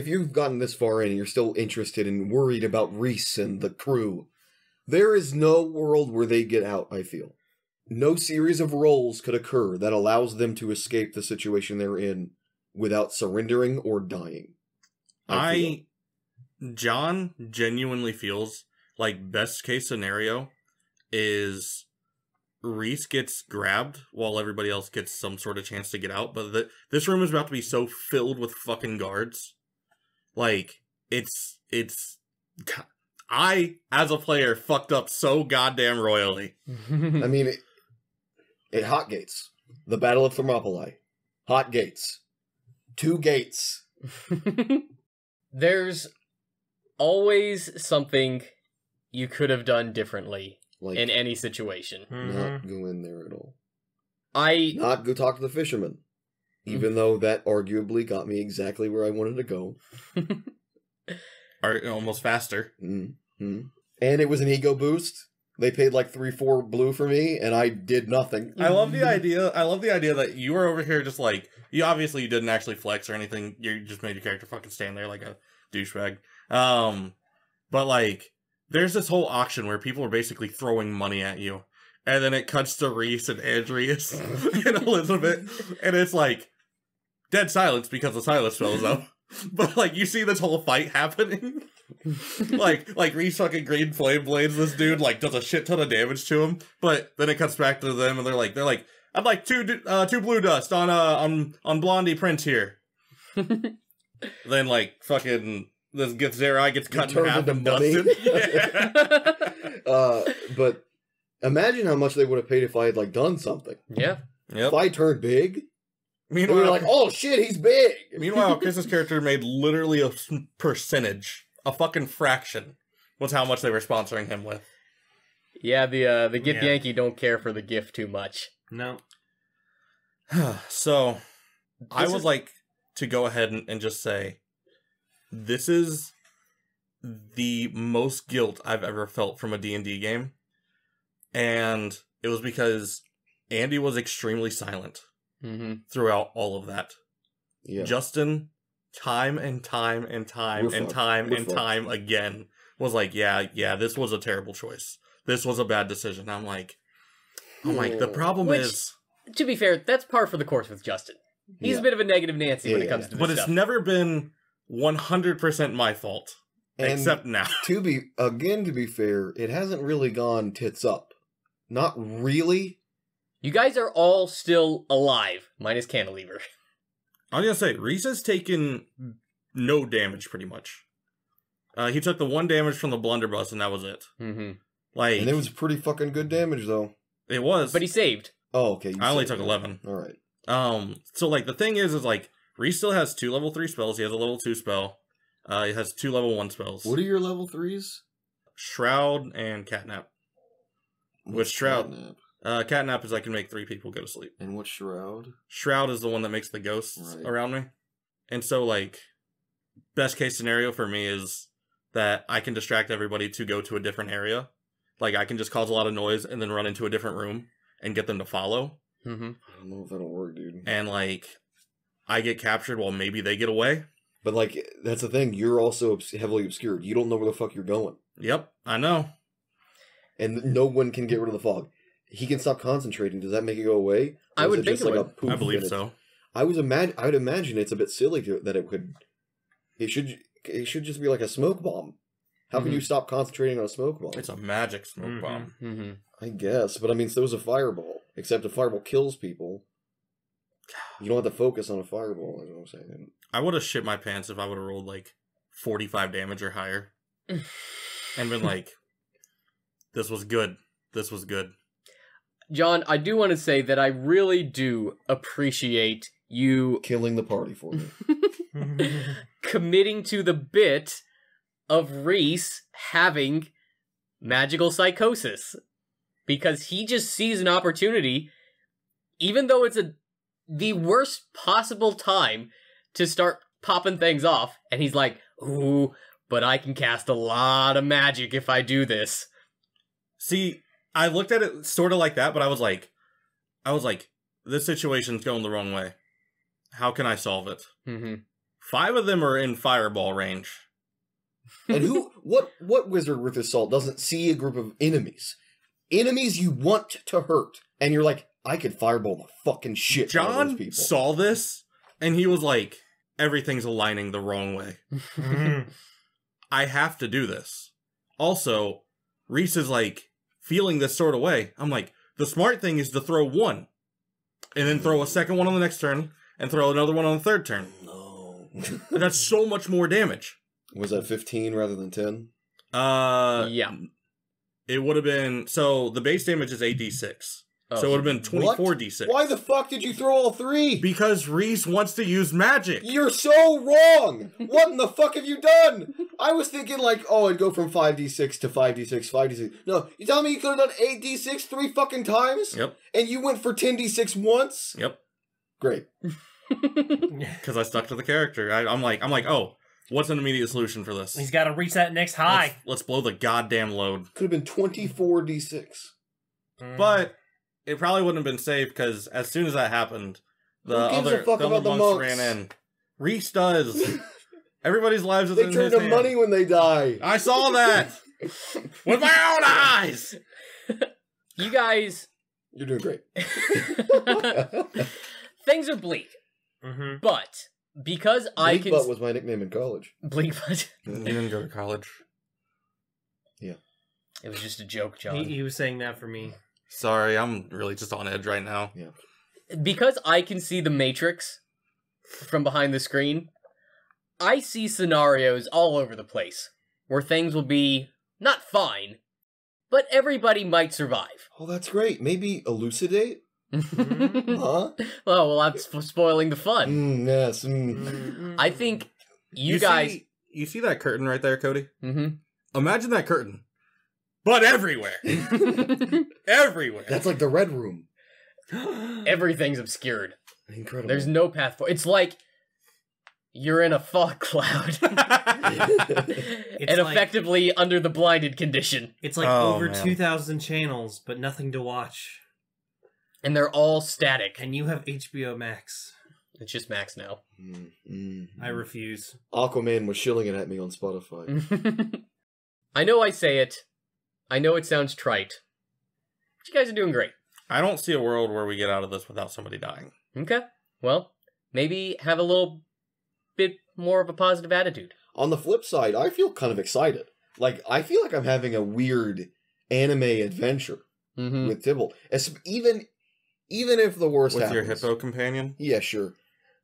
you've gotten this far in and you're still interested and worried about Reese and the crew, there is no world where they get out, I feel. No series of rolls could occur that allows them to escape the situation they're in without surrendering or dying. John genuinely feels like best case scenario is Reese gets grabbed while everybody else gets some sort of chance to get out, but this room is about to be so filled with fucking guards. Like, I, as a player, fucked up so goddamn royally. I mean, it hot gates. The Battle of Thermopylae. Hot gates. 2 gates. There's always something you could have done differently in any situation. Not go in there at all. Not go talk to the fisherman. Even though that arguably got me exactly where I wanted to go. Almost faster. Mm-hmm. And it was an ego boost. They paid like 3-4 blue for me, and I did nothing. I love the idea that you were over here just like, you didn't actually flex or anything. You just made your character fucking stand there like a douchebag. But like, there's this whole auction where people are basically throwing money at you. And then it cuts to Reese and Andreas and Elizabeth. And it's like, dead silence because the silence spell is up. But like, you see this whole fight happening. like Reese fucking green flame blades this dude, like does a shit ton of damage to him. But then it cuts back to them and they're like, I'd like two blue dust on Blondie Prince here. Then like fucking Zerai gets cut in half and dusted. Yeah. But imagine how much they would have paid if I had like done something. Yeah. Yep. If I turned big, meanwhile, we were like, "Oh shit, he's big." Meanwhile, Chris's character made literally a percentage, a fucking fraction, was how much they were sponsoring him with. Yeah, the Gift Yankee don't care for the gift too much. No. So, I would like to go ahead and just say, this is the most guilt I've ever felt from a D&D game. And it was because Andy was extremely silent throughout all of that. Yeah. Justin, time and time again, was like, yeah, this was a terrible choice. This was a bad decision. I'm like, the problem is... To be fair, that's par for the course with Justin. He's a bit of a negative Nancy when it comes to this stuff. But it's never been 100% my fault. And except now. To be fair, it hasn't really gone tits up. Not really. You guys are all still alive, minus Cantilever. I was gonna say, Reese has taken no damage, pretty much. He took the 1 damage from the blunderbuss, and that was it. Mm-hmm. Like, and it was pretty fucking good damage, though. It was. But he saved. Oh, okay. I only took 11. All right. So, like, the thing is like, Reese still has 2 level 3 spells. He has a level 2 spell. He has 2 level 1 spells. What are your level 3s? Shroud and Catnap. With Shroud... Catnap is I can make 3 people go to sleep. And what's Shroud? Shroud is the one that makes the ghosts around me. And so, like, best case scenario for me is that I can distract everybody to go to a different area. Like, I can just cause a lot of noise and then run into a different room and get them to follow. Mm-hmm. I don't know if that'll work, dude. And, like, I get captured while maybe they get away. But, like, that's the thing. You're also heavily obscured. You don't know where the fuck you're going. Yep, I know. And no one can get rid of the fog. He can stop concentrating. Does that make it go away? I would think like it a would. poof I believe so. I would imagine it's a bit silly that it could. It should just be like a smoke bomb. How can you stop concentrating on a smoke bomb? It's a magic smoke bomb. Mm-hmm. I guess, but I mean, so is a fireball. Except a fireball kills people. You don't have to focus on a fireball. Is what I'm saying. I would have shit my pants if I would have rolled like 45 damage or higher, and been like, "This was good. This was good." John, I do want to say that I really do appreciate you killing the party for me. Committing to the bit of Reese having magical psychosis. Because he just sees an opportunity, even though it's the worst possible time to start popping things off, and he's like, ooh, but I can cast a lot of magic if I do this. See, I looked at it sort of like that, but I was like, this situation's going the wrong way. How can I solve it? Mm-hmm. 5 of them are in fireball range. And what wizard with assault doesn't see a group of enemies? Enemies you want to hurt. And you're like, I could fireball the fucking shit out of those John people. saw this, and he was like, everything's aligning the wrong way. I have to do this. Also, Reese is like, feeling this sort of way. I'm like, the smart thing is to throw 1. And then throw a second one on the next turn, and throw another one on the third turn. No. And that's so much more damage. Was that 15 rather than 10? Yeah. It would have been... So, the base damage is 8d6. Oh, so it would have been 24d6. Why the fuck did you throw all 3? Because Reese wants to use magic. You're so wrong! What in the fuck have you done? I was thinking like, oh, I'd go from 5d6 to 5d6, 5d6. No, you telling me you could have done 8d6 3 fucking times? Yep. And you went for 10d6 once? Yep. Great. Because I stuck to the character. I'm like, oh, what's an immediate solution for this? He's got to reach that next high. Let's blow the goddamn load. Could have been 24d6. But it probably wouldn't have been safe because as soon as that happened, the other monks ran in. Reese does. Everybody's lives is They in turn his to hand. money when they die. I saw that with my own eyes. You guys... You're doing great. Things are bleak. But because I can... Bleak Butt was my nickname in college. Bleak Butt. You didn't go to college. Yeah. It was just a joke, John. He was saying that for me. Sorry, I'm really just on edge right now. Yeah. Because I can see the Matrix from behind the screen, I see scenarios all over the place where things will be not fine, but everybody might survive. Oh, that's great. Maybe elucidate? Huh? Well, that's spoiling the fun. Yes. I think you guys... You see that curtain right there, Cody? Mm-hmm. Imagine that curtain. But everywhere. Everywhere. That's like the Red Room. Everything's obscured. Incredible. There's no path forward. It's like you're in a fog cloud. And effectively under the blinded condition. It's like over 2,000 channels, but nothing to watch. And they're all static. And you have HBO Max. It's just Max now. I refuse. Aquaman was shilling it at me on Spotify. I know I say it. I know it sounds trite. But you guys are doing great. I don't see a world where we get out of this without somebody dying. Okay. Well, maybe have a little bit more of a positive attitude. On the flip side, I feel kind of excited. Like, I feel like I'm having a weird anime adventure with Tybalt. Even if the worst happens. With your hippo companion? Yeah, sure.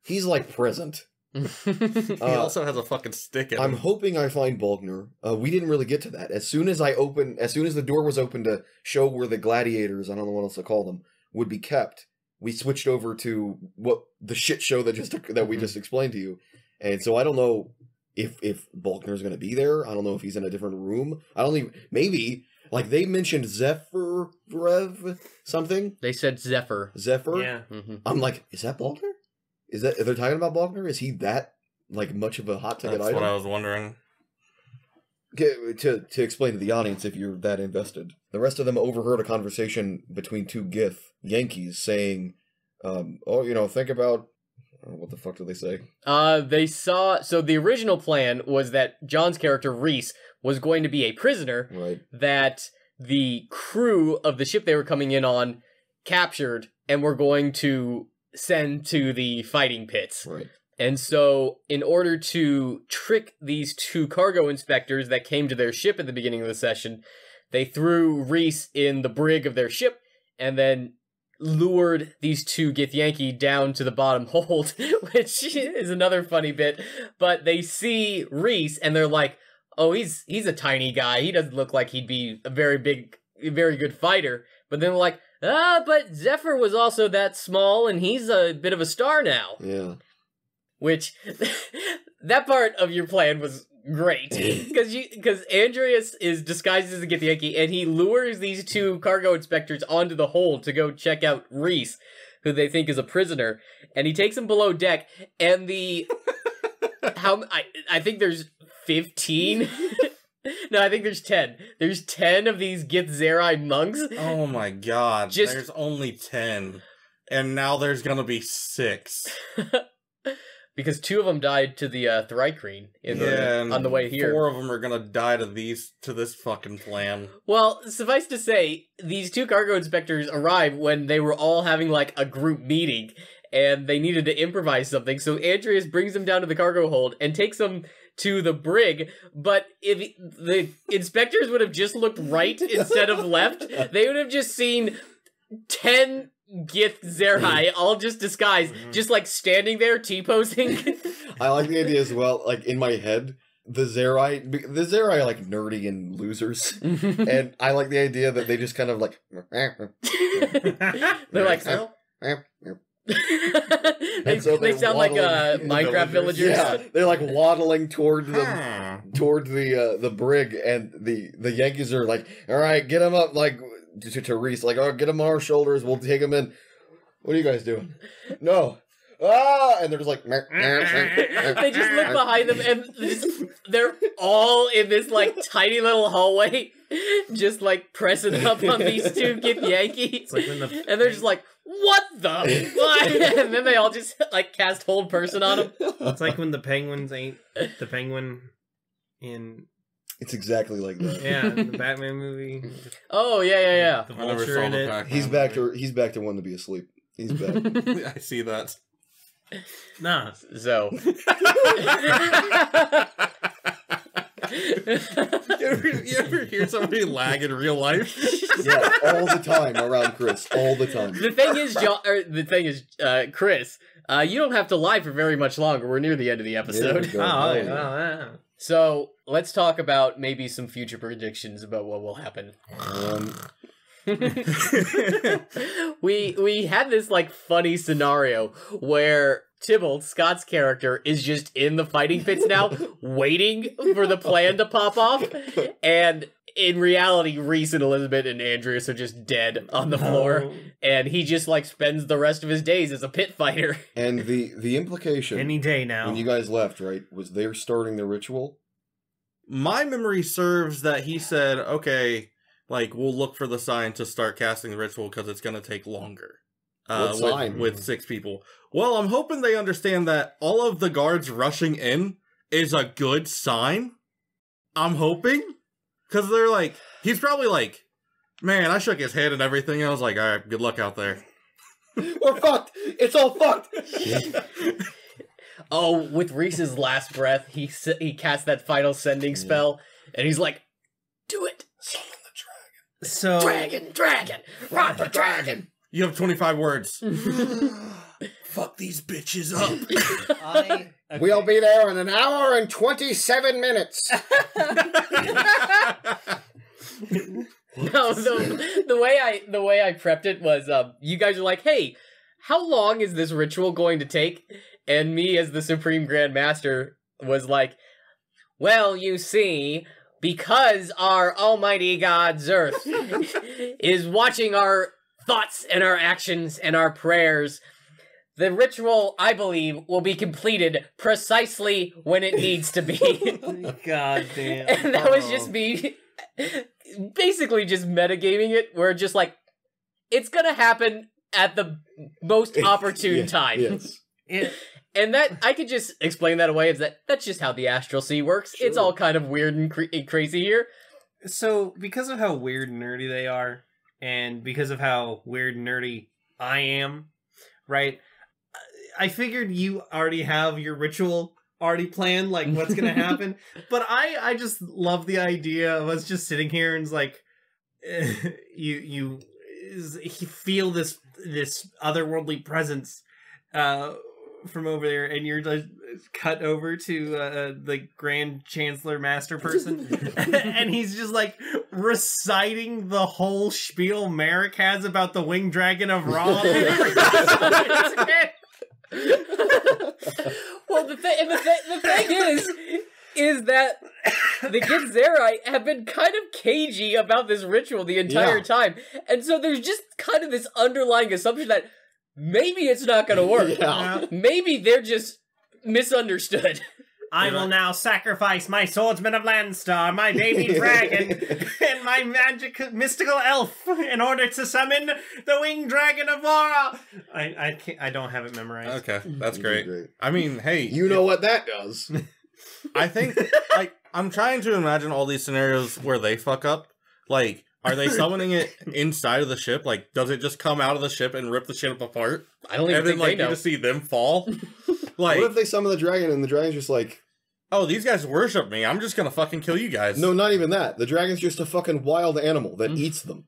He's like present. He also has a fucking stick in him. I'm hoping I find Bulkner. We didn't really get to that. As soon as the door was open to show where the gladiators, I don't know what else to call them, would be kept, we switched over to what the shit show that we just explained to you. And so I don't know if Bulkner's going to be there. I don't know if he's in a different room. Maybe, like they mentioned Zephyr something. They said Zephyr. Zephyr? Yeah. I'm like, is that Bulkner? Are they talking about Bulkner? Is he that like much of a hot ticket That's item? what I was wondering. To explain to the audience if you're that invested. The rest of them overheard a conversation between two Yankees saying, think about... what the fuck did they say? So the original plan was that John's character, Reese, was going to be a prisoner that the crew of the ship they were coming in on captured and were going to send to the fighting pits. Right. And so, in order to trick these two cargo inspectors that came to their ship at the beginning of the session, they threw Reese in the brig of their ship and then lured these two Githyanki down to the bottom hold, which is another funny bit. But they see Reese and they're like, oh, he's a tiny guy. He doesn't look like he'd be a very good fighter. But then we're like, but Zephyr was also that small and he's a bit of a star now. Yeah. Which, that part of your plan was great because Andreas is disguised as a Githyanki, and he lures these two cargo inspectors onto the hold to go check out Reese, who they think is a prisoner, and he takes them below deck, and I think there's 15. No, I think there's 10. There's 10 of these Githzerai monks. Oh my god, there's only 10. And now there's gonna be 6. Because 2 of them died to the Thrycreen on the way here. 4 of them are gonna die to this fucking plan. Well, suffice to say, these 2 cargo inspectors arrived when they were all having, like, a group meeting, and they needed to improvise something, so Andreas brings them down to the cargo hold and takes them to the brig, but if the inspectors would have just looked right instead of left, they would have just seen 10 Githzerai, all just disguised, just like standing there T-posing. I like the idea as well, like in my head, the Zerai are like nerdy and losers. And I like the idea that they just kind of like they're like they sound like Minecraft villagers. Yeah, they're like waddling toward the brig, and the Yankees are like, all right, get them up, like to Reese, like, oh, get them on our shoulders, we'll take them in. What are you guys doing? No. And they're just like they just look behind them, and they're all in this like tiny little hallway, just like pressing up on these 2 Githyanki, like and they're just like, what the fuck? And then they all just like cast hold person on them. It's like when the penguins ain't the penguin in. It's exactly like that. Yeah, the Batman movie. Oh yeah. The vulture in it. He's back to wanting to be asleep. He's back. I see that. Nah. So. You ever hear somebody lag in real life? Yeah, all the time around Chris. All the time. The thing is, Chris, you don't have to lie for very much longer. We're near the end of the episode. Yeah. So let's talk about maybe some future predictions about what will happen. We had this like funny scenario where Tybalt, Scott's character, is just in the fighting pits now, waiting for the plan to pop off, and in reality, Reese and Elizabeth and Andreas are just dead on the floor, and he just like spends the rest of his days as a pit fighter. And the implication any day now when you guys left, right, was they're starting the ritual. My memory serves that he said, "Okay, like we'll look for the sign to start casting the ritual because it's going to take longer." What sign? With 6 people. Well, I'm hoping they understand that all of the guards rushing in is a good sign. I'm hoping. Because they're like, he's probably like, man, I shook his head and everything. And I was like, all right, good luck out there. We're fucked. It's all fucked. Oh, with Reese's last breath, he cast that final sending spell. And he's like, do it. So Dragon. Rock the dragon. You have 25 words. Fuck these bitches up. Okay. We'll be there in 1 hour and 27 minutes. No, the way I prepped it was, you guys are like, hey, how long is this ritual going to take? And me, as the Supreme Grand Master, was like, well, you see, because our Almighty God Zerth is watching our thoughts and our actions and our prayers, the ritual, I believe, will be completed precisely when it needs to be. God damn. And that was just me basically just metagaming it, where just like, it's gonna happen at the most opportune time. Yes. And that, I could just explain that away, is that's just how the Astral Sea works. Sure. It's all kind of weird and crazy here. So, because of how weird and nerdy they are, and because of how weird and nerdy I am, right? I figured you already have your ritual already planned, like what's gonna happen. But I just love the idea of us just sitting here and it's like, you feel this otherworldly presence from over there, and you're just cut over to the Grand Chancellor Master person, and he's just like reciting the whole spiel Merrick has about the winged dragon of Ra. Well, the thing is that the Githzerai have been kind of cagey about this ritual the entire time. And so there's just kind of this underlying assumption that maybe it's not going to work. Yeah. Maybe they're just misunderstood. I will now sacrifice my swordsman of Landstar, my baby dragon, and my mystical elf in order to summon the winged dragon of Mora. I can't. I don't have it memorized. Okay, that's great. I mean, hey, You know what that does. I think, like, I'm trying to imagine all these scenarios where they fuck up. Like, are they summoning it inside of the ship? Like, does it just come out of the ship and rip the ship apart? I don't even And then, think like, they know. you just see them fall? Like, What if they summon the dragon and the dragon's just like, oh, these guys worship me. I'm just gonna fucking kill you guys. no, not even that. The dragon's just a fucking wild animal that eats them.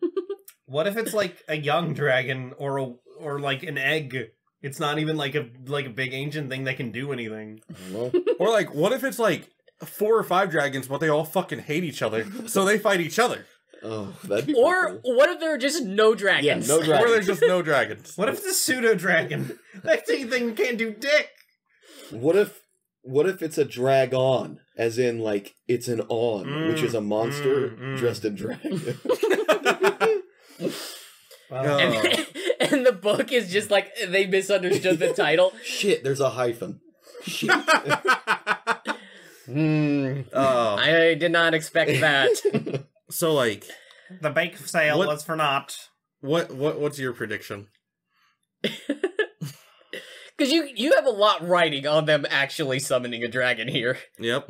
What if it's like a young dragon or like an egg? It's not even like a big ancient thing that can do anything. Well, Or, like, what if it's, like, 4 or 5 dragons, but they all fucking hate each other, so they fight each other? oh, that'd be Or pretty cool. what if there are just no dragons? Yeah, no Or dragons. there's just no dragons. What if it's a pseudo dragon? That thing can't do dick. What if it's a dragon, as in like it's an on, which is a monster dressed in dragon? Wow. And the book is just like, they misunderstood the title. Shit, there's a hyphen. Shit. Oh. I did not expect that. So, like, The bake sale What- was for naught. what's your prediction? Because you have a lot writing on them actually summoning a dragon here. Yep.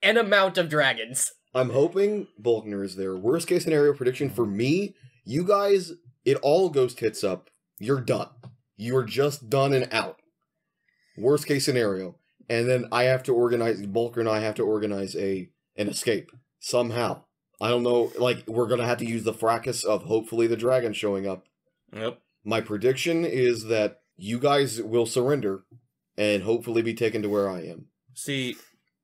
An amount of dragons. I'm hoping Bulkner is there. Worst case scenario prediction for me, you guys, it all goes tits up. You're done. You're just done and out. Worst case scenario. And then I have to organize, Bulker and I have to organize an escape. Somehow. I don't know, like, we're gonna have to use the fracas of hopefully the dragon showing up. Yep. My prediction is that you guys will surrender and hopefully be taken to where I am. See,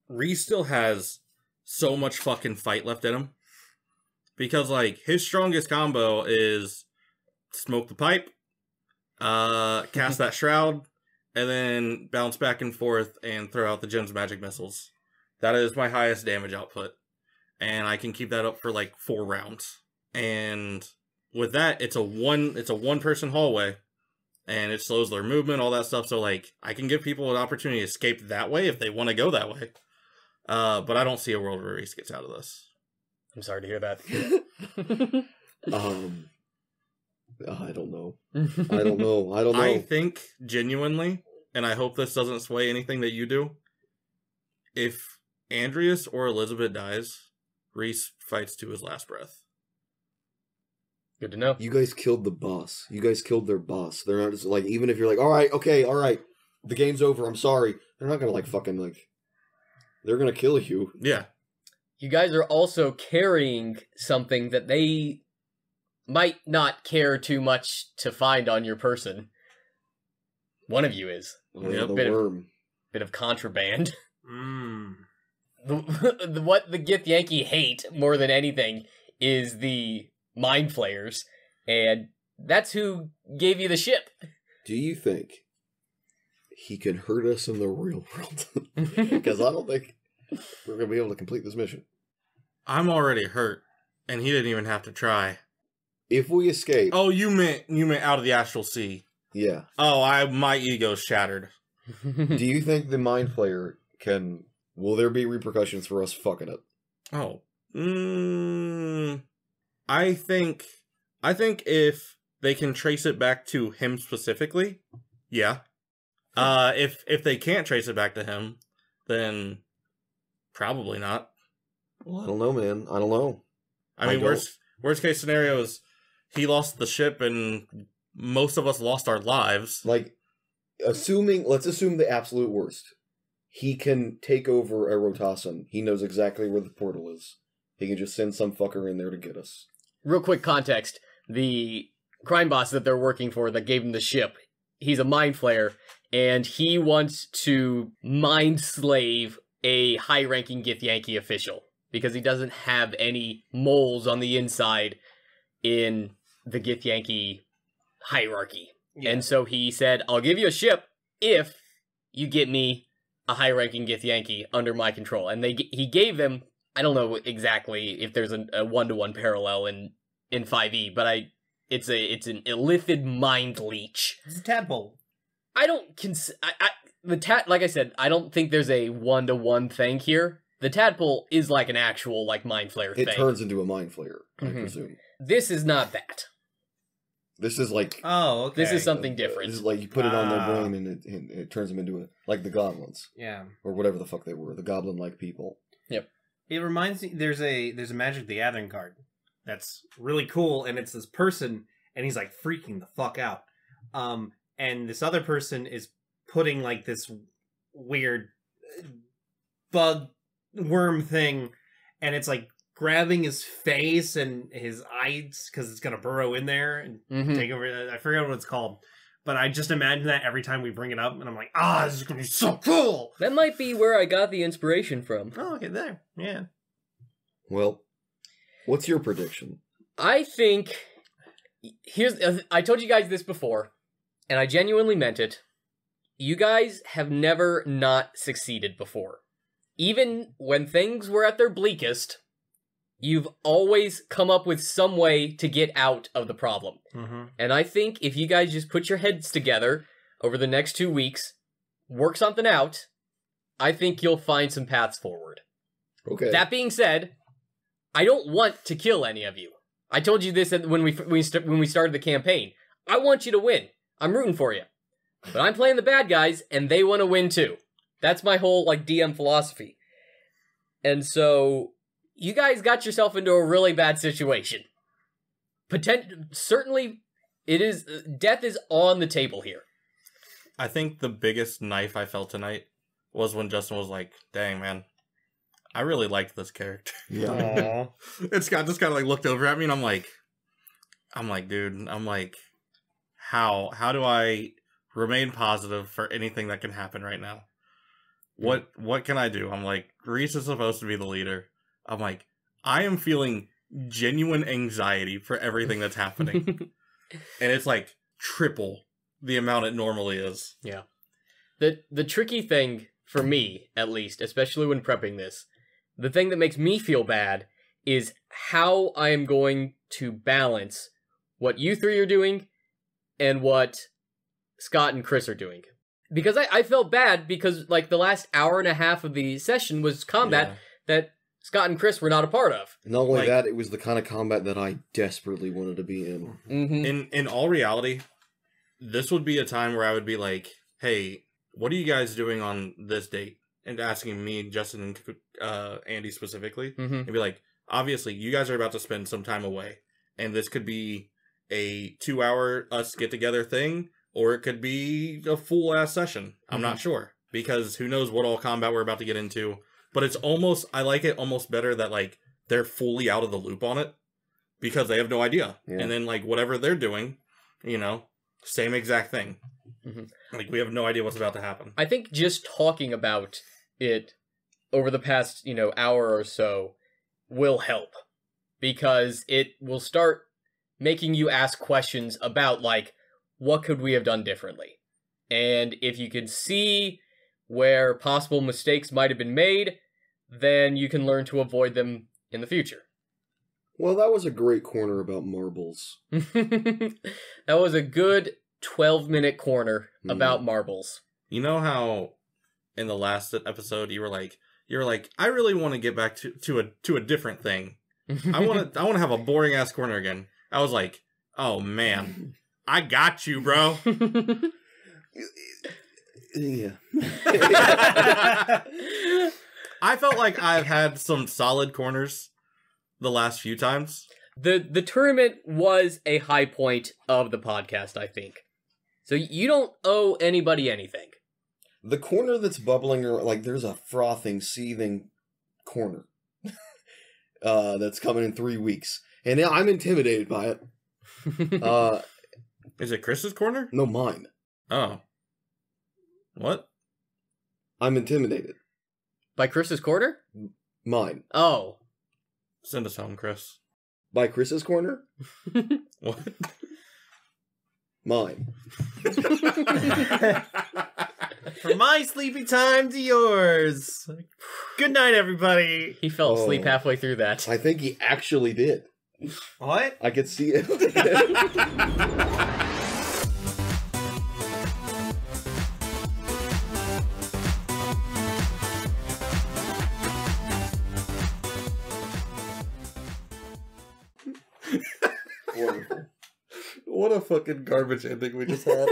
Reese still has so much fucking fight left in him. Because, like, his strongest combo is smoke the pipe, cast that shroud, and then bounce back and forth and throw out the Gems Magic Missiles. That is my highest damage output. And I can keep that up for, like, 4 rounds. And with that, it's a one-person hallway. And it slows their movement, all that stuff. So, like, I can give people an opportunity to escape that way if they want to go that way. But I don't see a world where Reese gets out of this. I'm sorry to hear that. I don't know. I don't know. I don't know. I think, genuinely, and I hope this doesn't sway anything that you do, if Andreas or Elizabeth dies, Reese fights to his last breath. Good to know. You guys killed the boss. You guys killed their boss. They're not just like, even if you're like, all right, okay, all right, the game's over, I'm sorry. They're not gonna like fucking like, they're gonna kill you. Yeah. You guys are also carrying something that they might not care too much to find on your person. One of you is. Oh, Yep. the Bit of- worm. Bit of contraband. Mm. What the Gith Yankee hate more than anything is the mind flayers, and that's who gave you the ship. Do you think he can hurt us in the real world? Because I don't think we're gonna be able to complete this mission. I'm already hurt, and he didn't even have to try. If we escape, Oh, you meant out of the astral sea. yeah. Oh, my ego's shattered. Do you think the mind flayer can? Will there be repercussions for us fucking it? Oh. I think if they can trace it back to him specifically, yeah. If they can't trace it back to him, then probably not. Well, I don't know, man. I don't know. I mean, don't. worst case scenario is he lost the ship and most of us lost our lives. Like, let's assume the absolute worst. He can take over a Rotasan. He knows exactly where the portal is. He can just send some fucker in there to get us. Real quick context. The crime boss that they're working for that gave him the ship, he's a mind flayer, and he wants to mind slave a high-ranking Gith Yankee official because he doesn't have any moles on the inside in the Gith Yankee hierarchy. Yeah. And so he said, I'll give you a ship if you get me a high-ranking Githyanki under my control. And he gave them, I don't know exactly if there's a one-to-one parallel in 5e, but it's an illithid mind leech. It's a tadpole. I don't like I said, I don't think there's a one-to-one thing here. The tadpole is like an actual like mind flayer thing. It turns into a mind flayer, I presume. This is not that. This is like... Oh, okay. This is something different. This is like you put it on their brain and it turns them into like the goblins. Yeah. Or whatever the fuck they were. The goblin-like people. Yep. It reminds me, there's a Magic the Gathering card that's really cool, and it's this person, and he's like freaking the fuck out. And this other person is putting like this weird bug worm thing, and it's like grabbing his face and his eyes because it's gonna burrow in there and take over. I forget what it's called, but I just imagine that every time we bring it up, and I'm like, this is gonna be so cool. That might be where I got the inspiration from. Oh, okay, there, yeah. Well, what's your prediction? I think I told you guys this before, and I genuinely meant it. You guys have never not succeeded before. Even when things were at their bleakest, you've always come up with some way to get out of the problem. And I think if you guys just put your heads together over the next 2 weeks, work something out, I think you'll find some paths forward. Okay. That being said, I don't want to kill any of you. I told you this when we started the campaign. I want you to win. I'm rooting for you. But I'm playing the bad guys, and they want to win too. That's my whole like DM philosophy. And so you guys got yourself into a really bad situation. Certainly, death is on the table here. I think the biggest knife I felt tonight was when Justin was like, "Dang, man, I really liked this character." Yeah. Scott just kind of like looked over at me, and I'm like, dude, how do I remain positive for anything that can happen right now? What can I do? I'm like, Reese is supposed to be the leader. I'm like, I am feeling genuine anxiety for everything that's happening. And it's like triple the amount it normally is. Yeah. The tricky thing, for me at least, especially when prepping this, the thing that makes me feel bad is how I am going to balance what you three are doing and what Scott and Chris are doing. Because I felt bad because like the last hour and a half of the session was combat that Scott and Chris were not a part of. Not only that, it was the kind of combat that I desperately wanted to be in. In all reality, this would be a time where I would be like, hey, what are you guys doing on this date? And asking me, Justin, and Andy specifically. And be like, obviously, you guys are about to spend some time away. And this could be a 2-hour us get-together thing, or it could be a full-ass session. I'm not sure. Because who knows what all combat we're about to get into. But it's almost, I like it almost better that, like, they're fully out of the loop on it. Because they have no idea. Yeah. And then, like, whatever they're doing, you know, same exact thing. Like, we have no idea what's about to happen. I think just talking about it over the past, hour or so will help. Because it will start making you ask questions about, like, what could we have done differently? And if you can see where possible mistakes might have been made, then you can learn to avoid them in the future. Well, that was a great corner about marbles. That was a good 12-minute corner about marbles. You know how in the last episode you were like, I really want to get back to a different thing. I want to have a boring ass corner again. I was like, oh man, I got you, bro. Yeah. I felt like I've had some solid corners the last few times. The tournament was a high point of the podcast, I think. So you don't owe anybody anything. The corner that's bubbling, or like there's a frothing, seething corner that's coming in 3 weeks. And I'm intimidated by it. Is it Chris's corner? No, mine. Oh. What? I'm intimidated. By Chris's corner? Mine. Oh. Send us home, Chris. By Chris's corner? What? Mine. From my sleepy time to yours. Good night, everybody. He fell asleep Oh. halfway through that. I think he actually did. What? I could see it. Wonderful. What a fucking garbage ending we just had.